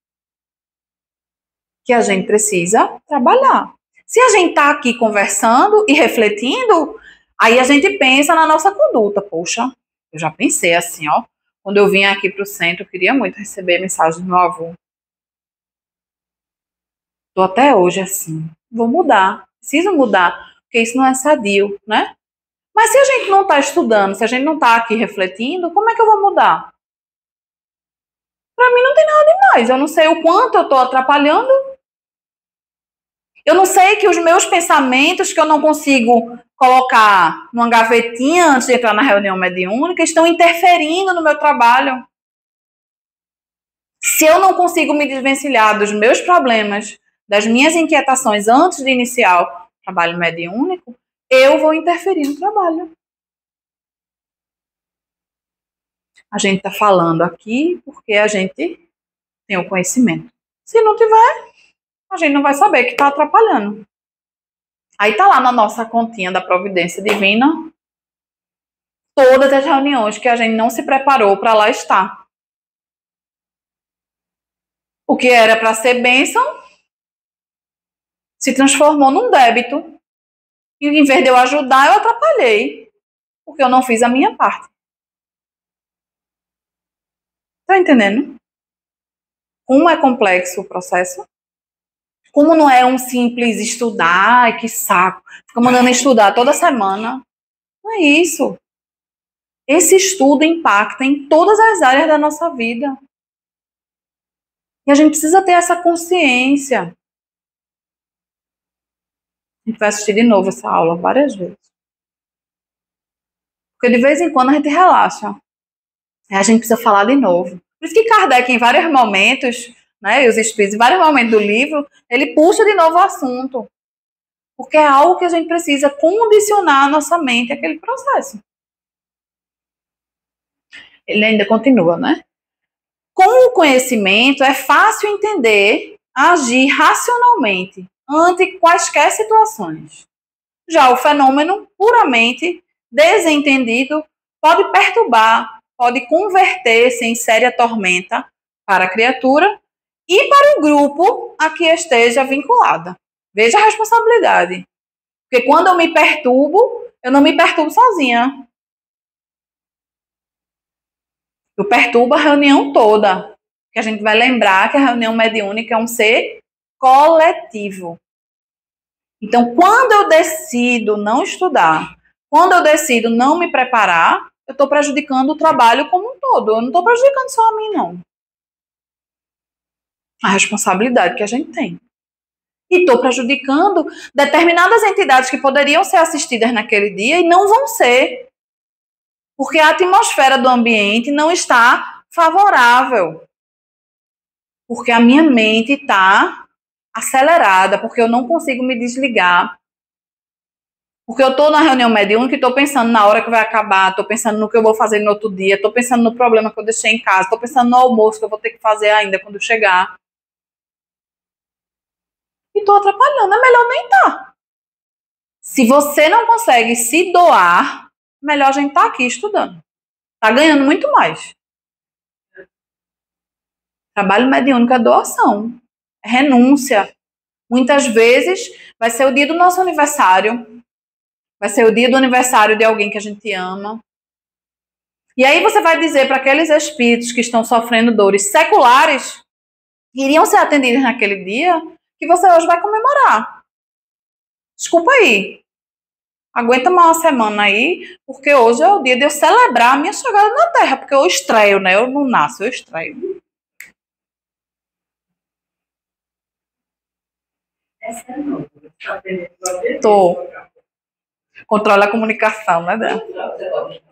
que a gente precisa trabalhar. Se a gente está aqui conversando e refletindo, aí a gente pensa na nossa conduta. Poxa, eu já pensei assim, ó. Quando eu vim aqui para o centro, eu queria muito receber mensagem do meu avô. Estou até hoje assim. Vou mudar. Preciso mudar, porque isso não é sadio, né? Mas se a gente não está estudando, se a gente não está aqui refletindo, como é que eu vou mudar? Para mim não tem nada demais. Eu não sei o quanto eu estou atrapalhando. Eu não sei que os meus pensamentos, que eu não consigo colocar numa gavetinha antes de entrar na reunião mediúnica, estão interferindo no meu trabalho. Se eu não consigo me desvencilhar dos meus problemas, das minhas inquietações antes de iniciar o trabalho mediúnico, eu vou interferir no trabalho. A gente está falando aqui porque a gente tem o conhecimento. Se não tiver, a gente não vai saber que está atrapalhando. Aí está lá na nossa continha da providência divina todas as reuniões que a gente não se preparou para lá estar. O que era para ser bênção se transformou num débito. E em vez de eu ajudar, eu atrapalhei. Porque eu não fiz a minha parte. Tá entendendo? Como é complexo o processo? Como não é um simples estudar, ai que saco, fica mandando estudar toda semana. Não é isso. Esse estudo impacta em todas as áreas da nossa vida. E a gente precisa ter essa consciência. A gente vai assistir de novo essa aula várias vezes. Porque de vez em quando a gente relaxa. Aí a gente precisa falar de novo. Por isso que Kardec, em vários momentos, né, e os espíritos, em vários momentos do livro, ele puxa de novo o assunto. Porque é algo que a gente precisa condicionar a nossa mente àquele processo. Ele ainda continua, né? Com o conhecimento, é fácil entender, agir racionalmente ante quaisquer situações. Já o fenômeno puramente desentendido pode perturbar, pode converter-se em séria tormenta para a criatura e para o grupo a que esteja vinculada. Veja a responsabilidade. Porque quando eu me perturbo, eu não me perturbo sozinha. Eu perturbo a reunião toda. Que a gente vai lembrar que a reunião mediúnica é um ser coletivo. Então, quando eu decido não estudar, quando eu decido não me preparar, eu estou prejudicando o trabalho como um todo. Eu não estou prejudicando só a mim, não. A responsabilidade que a gente tem. E estou prejudicando determinadas entidades que poderiam ser assistidas naquele dia e não vão ser. Porque a atmosfera do ambiente não está favorável. Porque a minha mente está acelerada, porque eu não consigo me desligar. Porque eu estou na reunião mediúnica e estou pensando na hora que vai acabar, estou pensando no que eu vou fazer no outro dia, estou pensando no problema que eu deixei em casa, estou pensando no almoço que eu vou ter que fazer ainda quando eu chegar. E estou atrapalhando, é melhor nem estar. Se você não consegue se doar, melhor a gente estar aqui estudando. Está ganhando muito mais. Trabalho mediúnico é doação, é renúncia. Muitas vezes vai ser o dia do nosso aniversário, vai ser o dia do aniversário de alguém que a gente ama. E aí você vai dizer para aqueles espíritos que estão sofrendo dores seculares, que iriam ser atendidos naquele dia, que você hoje vai comemorar. Desculpa aí. Aguenta mais uma semana aí, porque hoje é o dia de eu celebrar a minha chegada na Terra, porque eu estreio, né? Eu não nasço, eu estreio. Essa é nova. Tô. Controla a comunicação, né, Débora?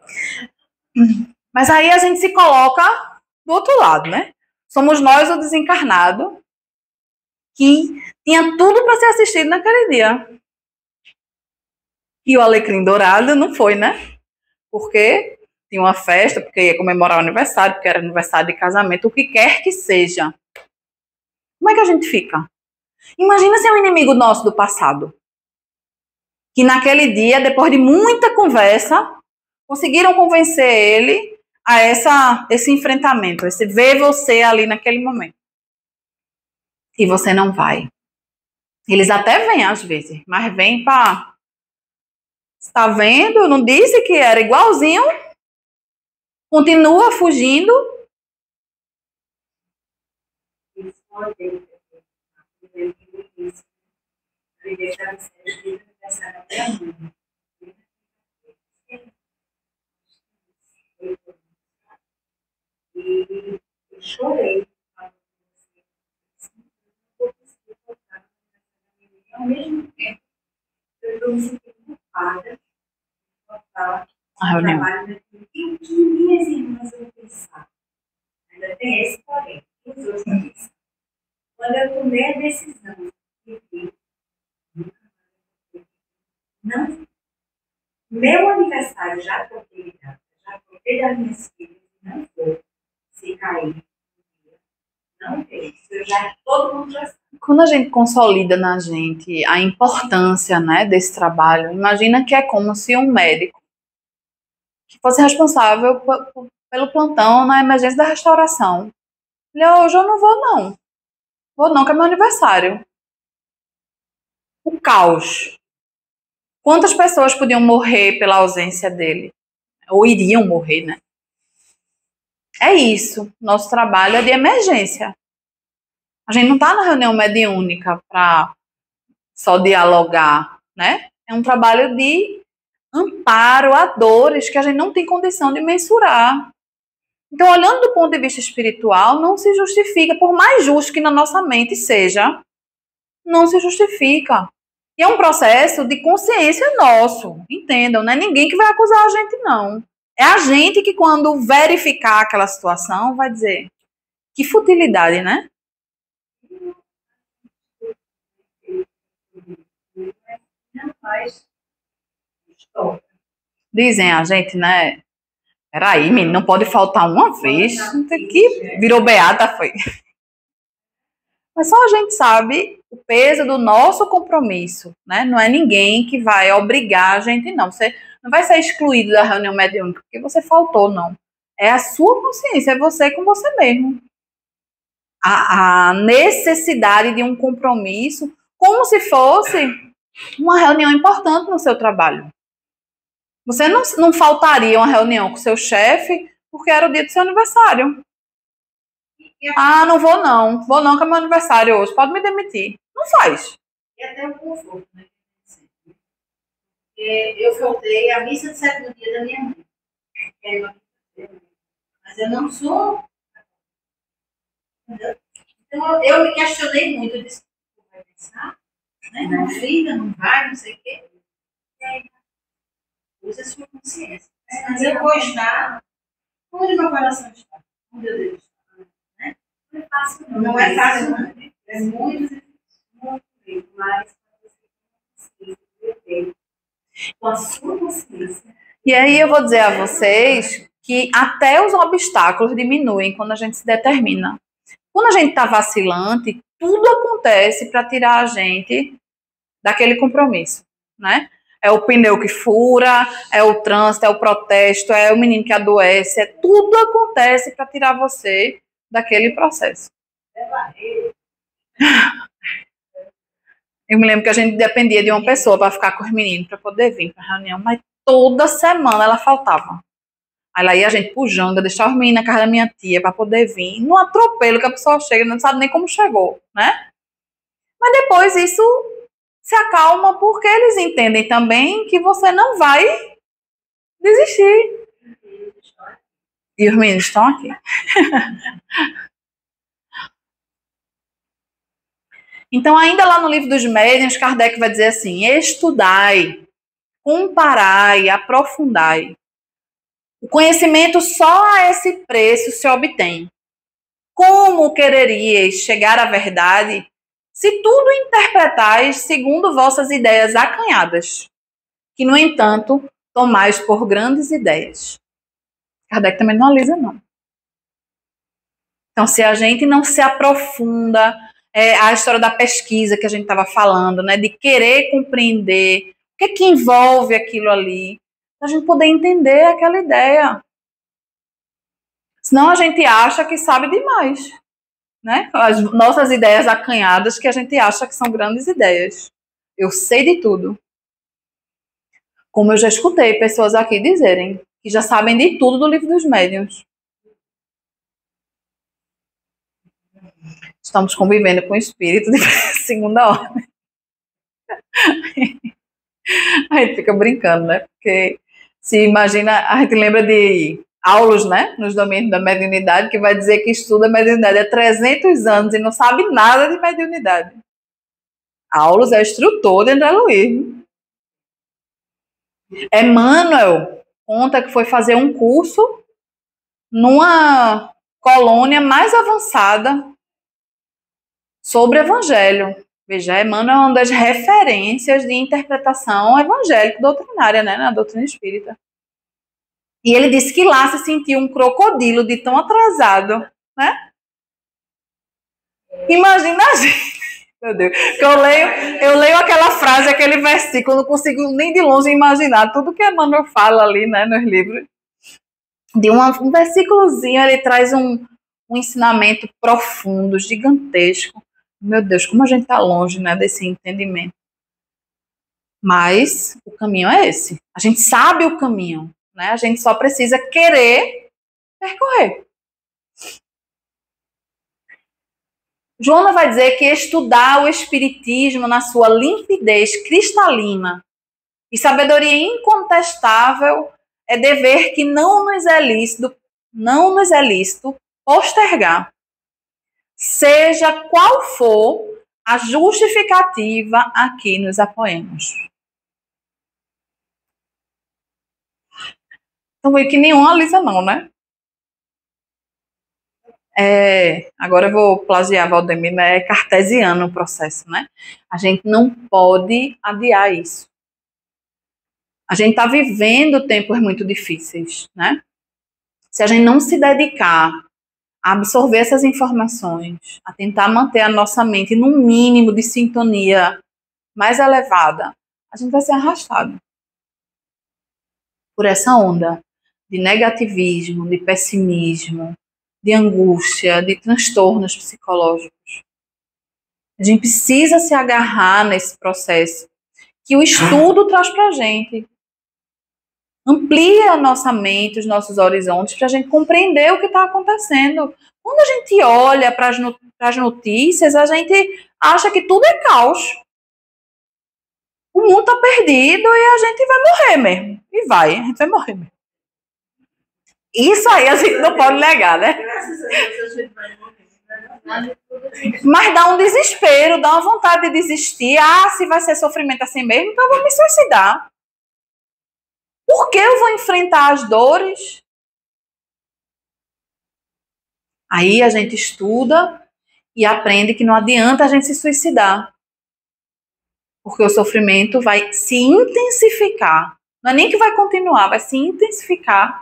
Mas aí a gente se coloca do outro lado, né? Somos nós o desencarnado que tinha tudo para ser assistido naquele dia. E o alecrim dourado não foi, né? Porque tinha uma festa, porque ia comemorar o aniversário, porque era aniversário de casamento, o que quer que seja. Como é que a gente fica? Imagina ser um inimigo nosso do passado. Que naquele dia, depois de muita conversa, conseguiram convencer ele a esse enfrentamento, esse ver você ali naquele momento. E você não vai. Eles até vêm às vezes, mas vêm para... Está vendo? Eu não disse que era igualzinho? Continua fugindo. E eu chorei. Ao mesmo tempo, eu estou me sentindo culpada A reunião. E o que minhas irmãs vão pensar? Ainda tem esse porém. Os outros vão pensar. Quando eu tomei a decisão de vir, não, meu aniversário já troquei de data, já troquei das minhas filhas, não vou se cair. Não vejo. Todo mundo já sabe. Quando a gente consolida na gente a importância, né, desse trabalho, imagina que é como se um médico que fosse responsável pelo plantão na emergência da restauração. Ele, hoje eu não vou não. Vou não, que é meu aniversário. O caos. Quantas pessoas podiam morrer pela ausência dele? Ou iriam morrer, né? É isso. Nosso trabalho é de emergência. A gente não está na reunião mediúnica para só dialogar, né? É um trabalho de amparo a dores que a gente não tem condição de mensurar. Então, olhando do ponto de vista espiritual, não se justifica, por mais justo que na nossa mente seja, não se justifica. E é um processo de consciência nosso, entendam, não é ninguém que vai acusar a gente, não. É a gente que, quando verificar aquela situação, vai dizer, que futilidade, né? Não faz. Dizem a gente, né? Peraí, menino, não pode faltar uma vez. Que virou beata, foi. Mas só a gente sabe o peso do nosso compromisso, né? Não é ninguém que vai obrigar a gente, não. Você não vai ser excluído da reunião mediúnica porque você faltou, não. É a sua consciência, é você com você mesmo. A necessidade de um compromisso, como se fosse uma reunião importante no seu trabalho. Você não faltaria uma reunião com seu chefe porque era o dia do seu aniversário. Ah, não vou não. Vou não, que é meu aniversário hoje. Pode me demitir. Não faz. E até o conforto, né? Eu faltei a missa de sétimo dia da minha mãe. Mas eu não sou. Entendeu? Então eu me questionei muito. Eu disse, vai pensar? Né? Não liga, não vai, não sei o quê. E aí, usa a sua consciência. Mas eu vou estar onde meu coração está. Onde eu devo estar. Né? Não é fácil, não. Não é fácil, não. É muito difícil. Muito difícil. Mas você tem com a sua consciência. E aí eu vou dizer a vocês que até os obstáculos diminuem quando a gente se determina. Quando a gente está vacilante, tudo acontece para tirar a gente daquele compromisso, né? É o pneu que fura, é o trânsito, é o protesto, é o menino que adoece, tudo acontece para tirar você daquele processo. Eu me lembro que a gente dependia de uma pessoa para ficar com os meninos, para poder vir para a reunião, mas toda semana ela faltava. Aí lá ia a gente pro Janga, deixar os meninos na casa da minha tia para poder vir. No atropelo que a pessoa chega, não sabe nem como chegou, né? Mas depois isso se acalma porque eles entendem também que você não vai desistir. E os meninos estão aqui. Então, ainda lá no livro dos Médiuns, Kardec vai dizer assim: estudai, comparai, aprofundai. O conhecimento só a esse preço se obtém. Como quereríeis chegar à verdade se tudo interpretais segundo vossas ideias acanhadas, que, no entanto, tomais por grandes ideias? Kardec também não analisa, não. Então, se a gente não se aprofunda, a história da pesquisa que a gente estava falando, né, de querer compreender o que envolve aquilo ali, para a gente poder entender aquela ideia. Senão a gente acha que sabe demais, né? As nossas ideias acanhadas que a gente acha que são grandes ideias. Eu sei de tudo. Como eu já escutei pessoas aqui dizerem que já sabem de tudo do livro dos médiuns. Estamos convivendo com o espírito de segunda ordem. A gente fica brincando, né? Porque se imagina, a gente lembra de Aulus, né? Nos domínios da mediunidade, que vai dizer que estuda mediunidade há 300 anos e não sabe nada de mediunidade. Aulus é o instrutor de André Luiz. Emmanuel conta que foi fazer um curso numa colônia mais avançada sobre evangelho. Veja, Emmanuel é uma das referências de interpretação evangélica doutrinária, né, na doutrina espírita. E ele disse que lá se sentiu um crocodilo de tão atrasado, né? Imagina a gente. Meu Deus, que eu leio aquela frase, aquele versículo, não consigo nem de longe imaginar tudo que Emmanuel fala ali, né, nos livros. De um versículozinho, ele traz um ensinamento profundo, gigantesco. Meu Deus, como a gente está longe, né, desse entendimento. Mas o caminho é esse. A gente sabe o caminho, né? A gente só precisa querer percorrer. Joana vai dizer que estudar o espiritismo na sua limpidez cristalina e sabedoria incontestável é dever que não nos é lícito postergar, seja qual for a justificativa a que nos apoiamos. Então, foi que nenhum alisa não, né? Agora eu vou plagiar Valdemir, né? É cartesiano o processo, né? A gente não pode adiar isso. A gente está vivendo tempos muito difíceis, né? Se a gente não se dedicar a absorver essas informações, a tentar manter a nossa mente num mínimo de sintonia mais elevada, a gente vai ser arrastado por essa onda de negativismo, de pessimismo, de angústia, de transtornos psicológicos. A gente precisa se agarrar nesse processo que o estudo traz para a gente. Amplia a nossa mente, os nossos horizontes, para a gente compreender o que está acontecendo. Quando a gente olha para as notícias, a gente acha que tudo é caos. O mundo tá perdido e a gente vai morrer mesmo. E vai, a gente vai morrer mesmo. Isso aí a gente não pode negar, né? Graças a Deus a gente vai morrer. Mas dá um desespero, dá uma vontade de desistir. Ah, se vai ser sofrimento assim mesmo, então eu vou me suicidar. Por que eu vou enfrentar as dores? Aí a gente estuda e aprende que não adianta a gente se suicidar. Porque o sofrimento vai se intensificar. Não é nem que vai continuar, vai se intensificar.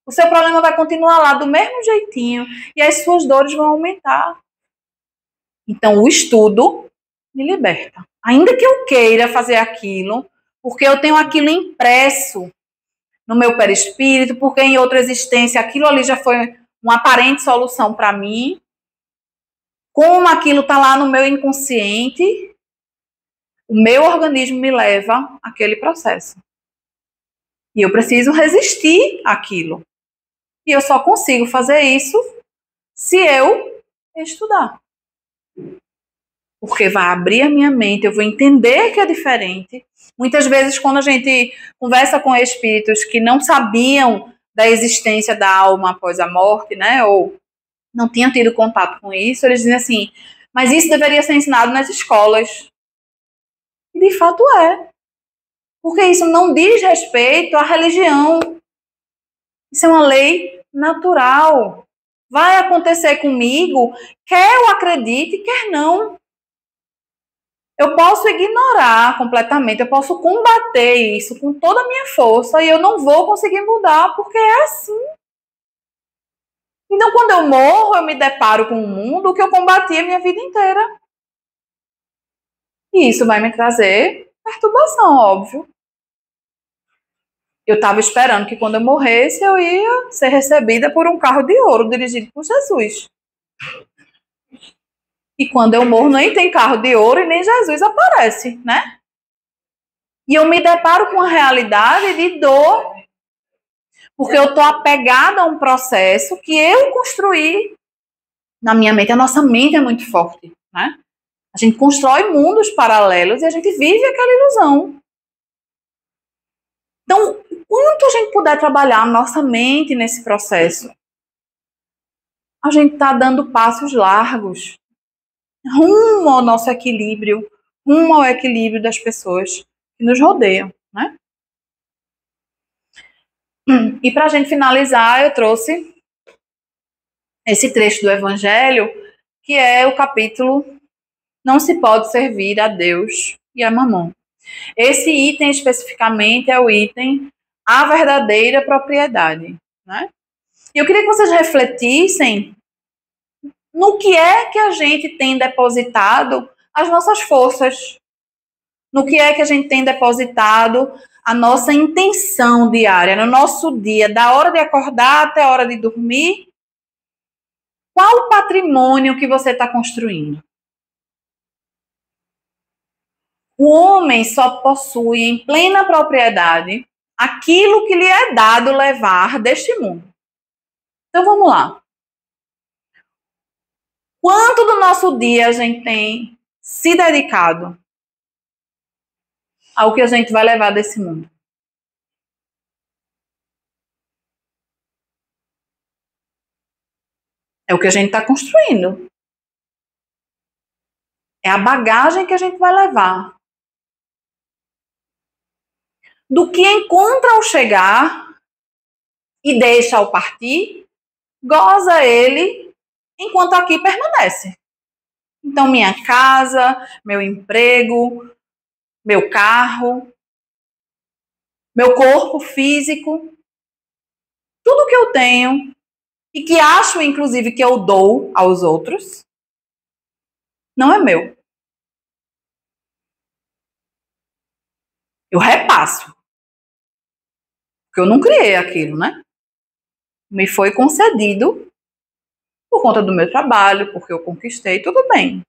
O seu problema vai continuar lá do mesmo jeitinho e as suas dores vão aumentar. Então, o estudo me liberta. Ainda que eu queira fazer aquilo, porque eu tenho aquilo impresso no meu perispírito, porque em outra existência aquilo ali já foi uma aparente solução para mim, como aquilo está lá no meu inconsciente, o meu organismo me leva àquele processo. E eu preciso resistir àquilo. E eu só consigo fazer isso se eu estudar. Porque vai abrir a minha mente, eu vou entender que é diferente. Muitas vezes, quando a gente conversa com espíritos que não sabiam da existência da alma após a morte, né, ou não tinham tido contato com isso, eles dizem assim, mas isso deveria ser ensinado nas escolas. E de fato é. Porque isso não diz respeito à religião. Isso é uma lei natural. Vai acontecer comigo, quer eu acredite, quer não. Eu posso ignorar completamente, eu posso combater isso com toda a minha força e eu não vou conseguir mudar, porque é assim. Então, quando eu morro, eu me deparo com um mundo que eu combati a minha vida inteira. E isso vai me trazer perturbação, óbvio. Eu estava esperando que quando eu morresse, eu ia ser recebida por um carro de ouro dirigido por Jesus. E quando eu morro, nem tem carro de ouro e nem Jesus aparece, né? E eu me deparo com uma realidade de dor, porque eu estou apegada a um processo que eu construí na minha mente. A nossa mente é muito forte, né? A gente constrói mundos paralelos e a gente vive aquela ilusão. Então, quanto a gente puder trabalhar a nossa mente nesse processo, a gente está dando passos largos rumo ao nosso equilíbrio, rumo ao equilíbrio das pessoas que nos rodeiam, né? E para a gente finalizar, eu trouxe esse trecho do Evangelho, que é o capítulo Não se pode servir a Deus e a Mamon. Esse item especificamente é o item A Verdadeira Propriedade, né? E eu queria que vocês refletissem no que é que a gente tem depositado as nossas forças, no que é que a gente tem depositado a nossa intenção diária, no nosso dia, da hora de acordar até a hora de dormir. Qual o patrimônio que você está construindo? O homem só possui em plena propriedade aquilo que lhe é dado levar deste mundo. Então vamos lá. Quanto do nosso dia a gente tem se dedicado ao que a gente vai levar desse mundo? É o que a gente está construindo. É a bagagem que a gente vai levar. Do que encontra ao chegar e deixa ao partir, goza ele enquanto aqui permanece. Então, minha casa, meu emprego, meu carro, meu corpo físico, tudo que eu tenho e que acho, inclusive, que eu dou aos outros, não é meu. Eu repasso. Porque eu não criei aquilo, né? Me foi concedido por conta do meu trabalho, porque eu conquistei, tudo bem.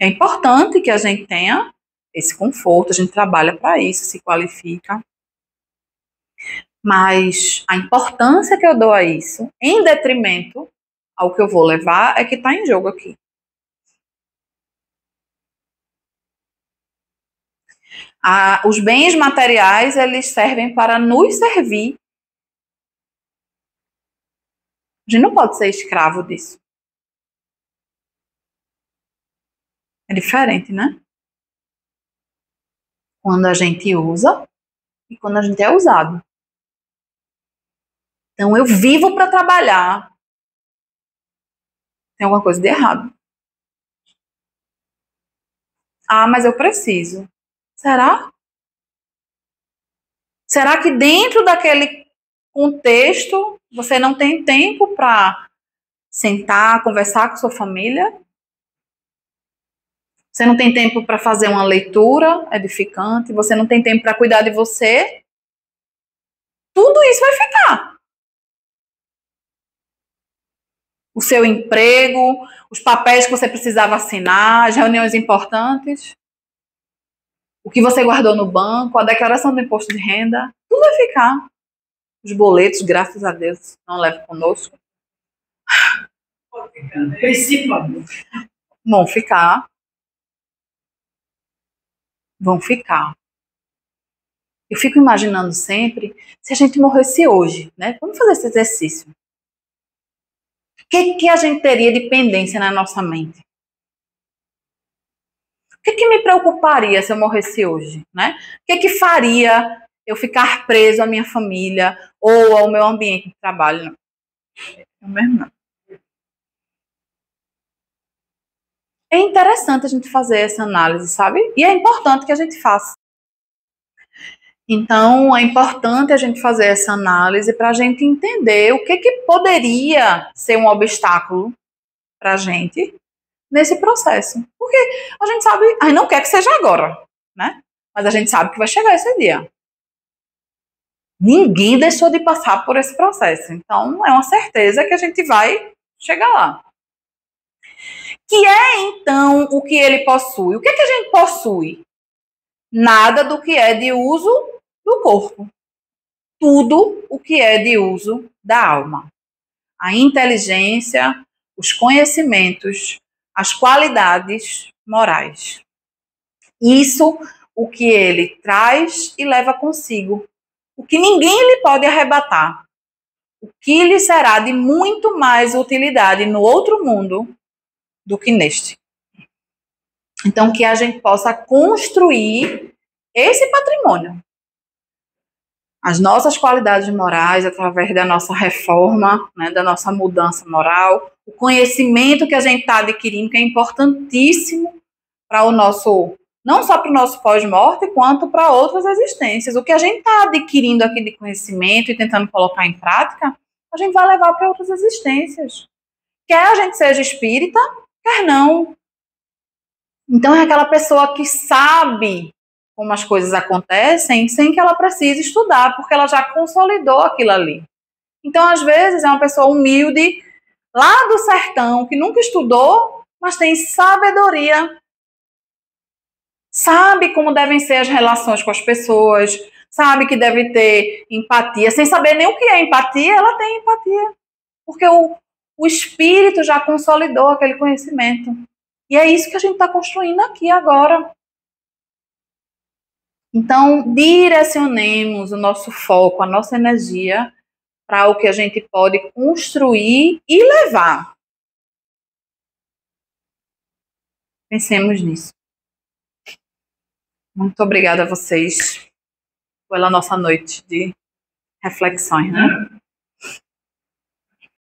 É importante que a gente tenha esse conforto, a gente trabalha para isso, se qualifica. Mas a importância que eu dou a isso, em detrimento ao que eu vou levar, é que está em jogo aqui. Os bens materiais, eles servem para nos servir. A gente não pode ser escravo disso. É diferente, né? Quando a gente usa e quando a gente é usado. Então, eu vivo para trabalhar. Tem alguma coisa de errado. Ah, mas eu preciso. Será? Será que dentro daquele contexto você não tem tempo para sentar, conversar com sua família? Você não tem tempo para fazer uma leitura edificante? Você não tem tempo para cuidar de você? Tudo isso vai ficar. O seu emprego, os papéis que você precisava assinar, as reuniões importantes, o que você guardou no banco, a declaração do imposto de renda, tudo vai ficar. Os boletos, graças a Deus, não levam conosco. Principalmente. Vão ficar. Vão ficar. Eu fico imaginando sempre, se a gente morresse hoje, né? Vamos fazer esse exercício. O que a gente teria de pendência na nossa mente? O que me preocuparia se eu morresse hoje, né? O que faria eu ficar preso à minha família ou ao meu ambiente de trabalho? Não mesmo não. É interessante a gente fazer essa análise, sabe? E é importante que a gente faça. Então, é importante a gente fazer essa análise para a gente entender o que poderia ser um obstáculo para a gente nesse processo. Porque a gente sabe, a gente não quer que seja agora, né? Mas a gente sabe que vai chegar esse dia. Ninguém deixou de passar por esse processo. Então, é uma certeza que a gente vai chegar lá. Que é, então, o que ele possui. O que a gente possui? Nada do que é de uso do corpo. Tudo o que é de uso da alma. A inteligência, os conhecimentos, as qualidades morais. Isso o que ele traz e leva consigo. O que ninguém lhe pode arrebatar. O que lhe será de muito mais utilidade no outro mundo do que neste. Então, que a gente possa construir esse patrimônio. As nossas qualidades morais, através da nossa reforma, né, da nossa mudança moral, o conhecimento que a gente está adquirindo, que é importantíssimo para o nosso, não só para o nosso pós-morte, quanto para outras existências. O que a gente está adquirindo aqui de conhecimento e tentando colocar em prática, a gente vai levar para outras existências. Quer a gente seja espírita, quer não. Então é aquela pessoa que sabe como as coisas acontecem sem que ela precise estudar, porque ela já consolidou aquilo ali. Então, às vezes, é uma pessoa humilde, lá do sertão, que nunca estudou, mas tem sabedoria. Sabe como devem ser as relações com as pessoas, sabe que deve ter empatia. Sem saber nem o que é empatia, ela tem empatia. Porque o espírito já consolidou aquele conhecimento. E é isso que a gente está construindo aqui agora. Então, direcionemos o nosso foco, a nossa energia para o que a gente pode construir e levar. Pensemos nisso. Muito obrigada a vocês pela nossa noite de reflexões, né?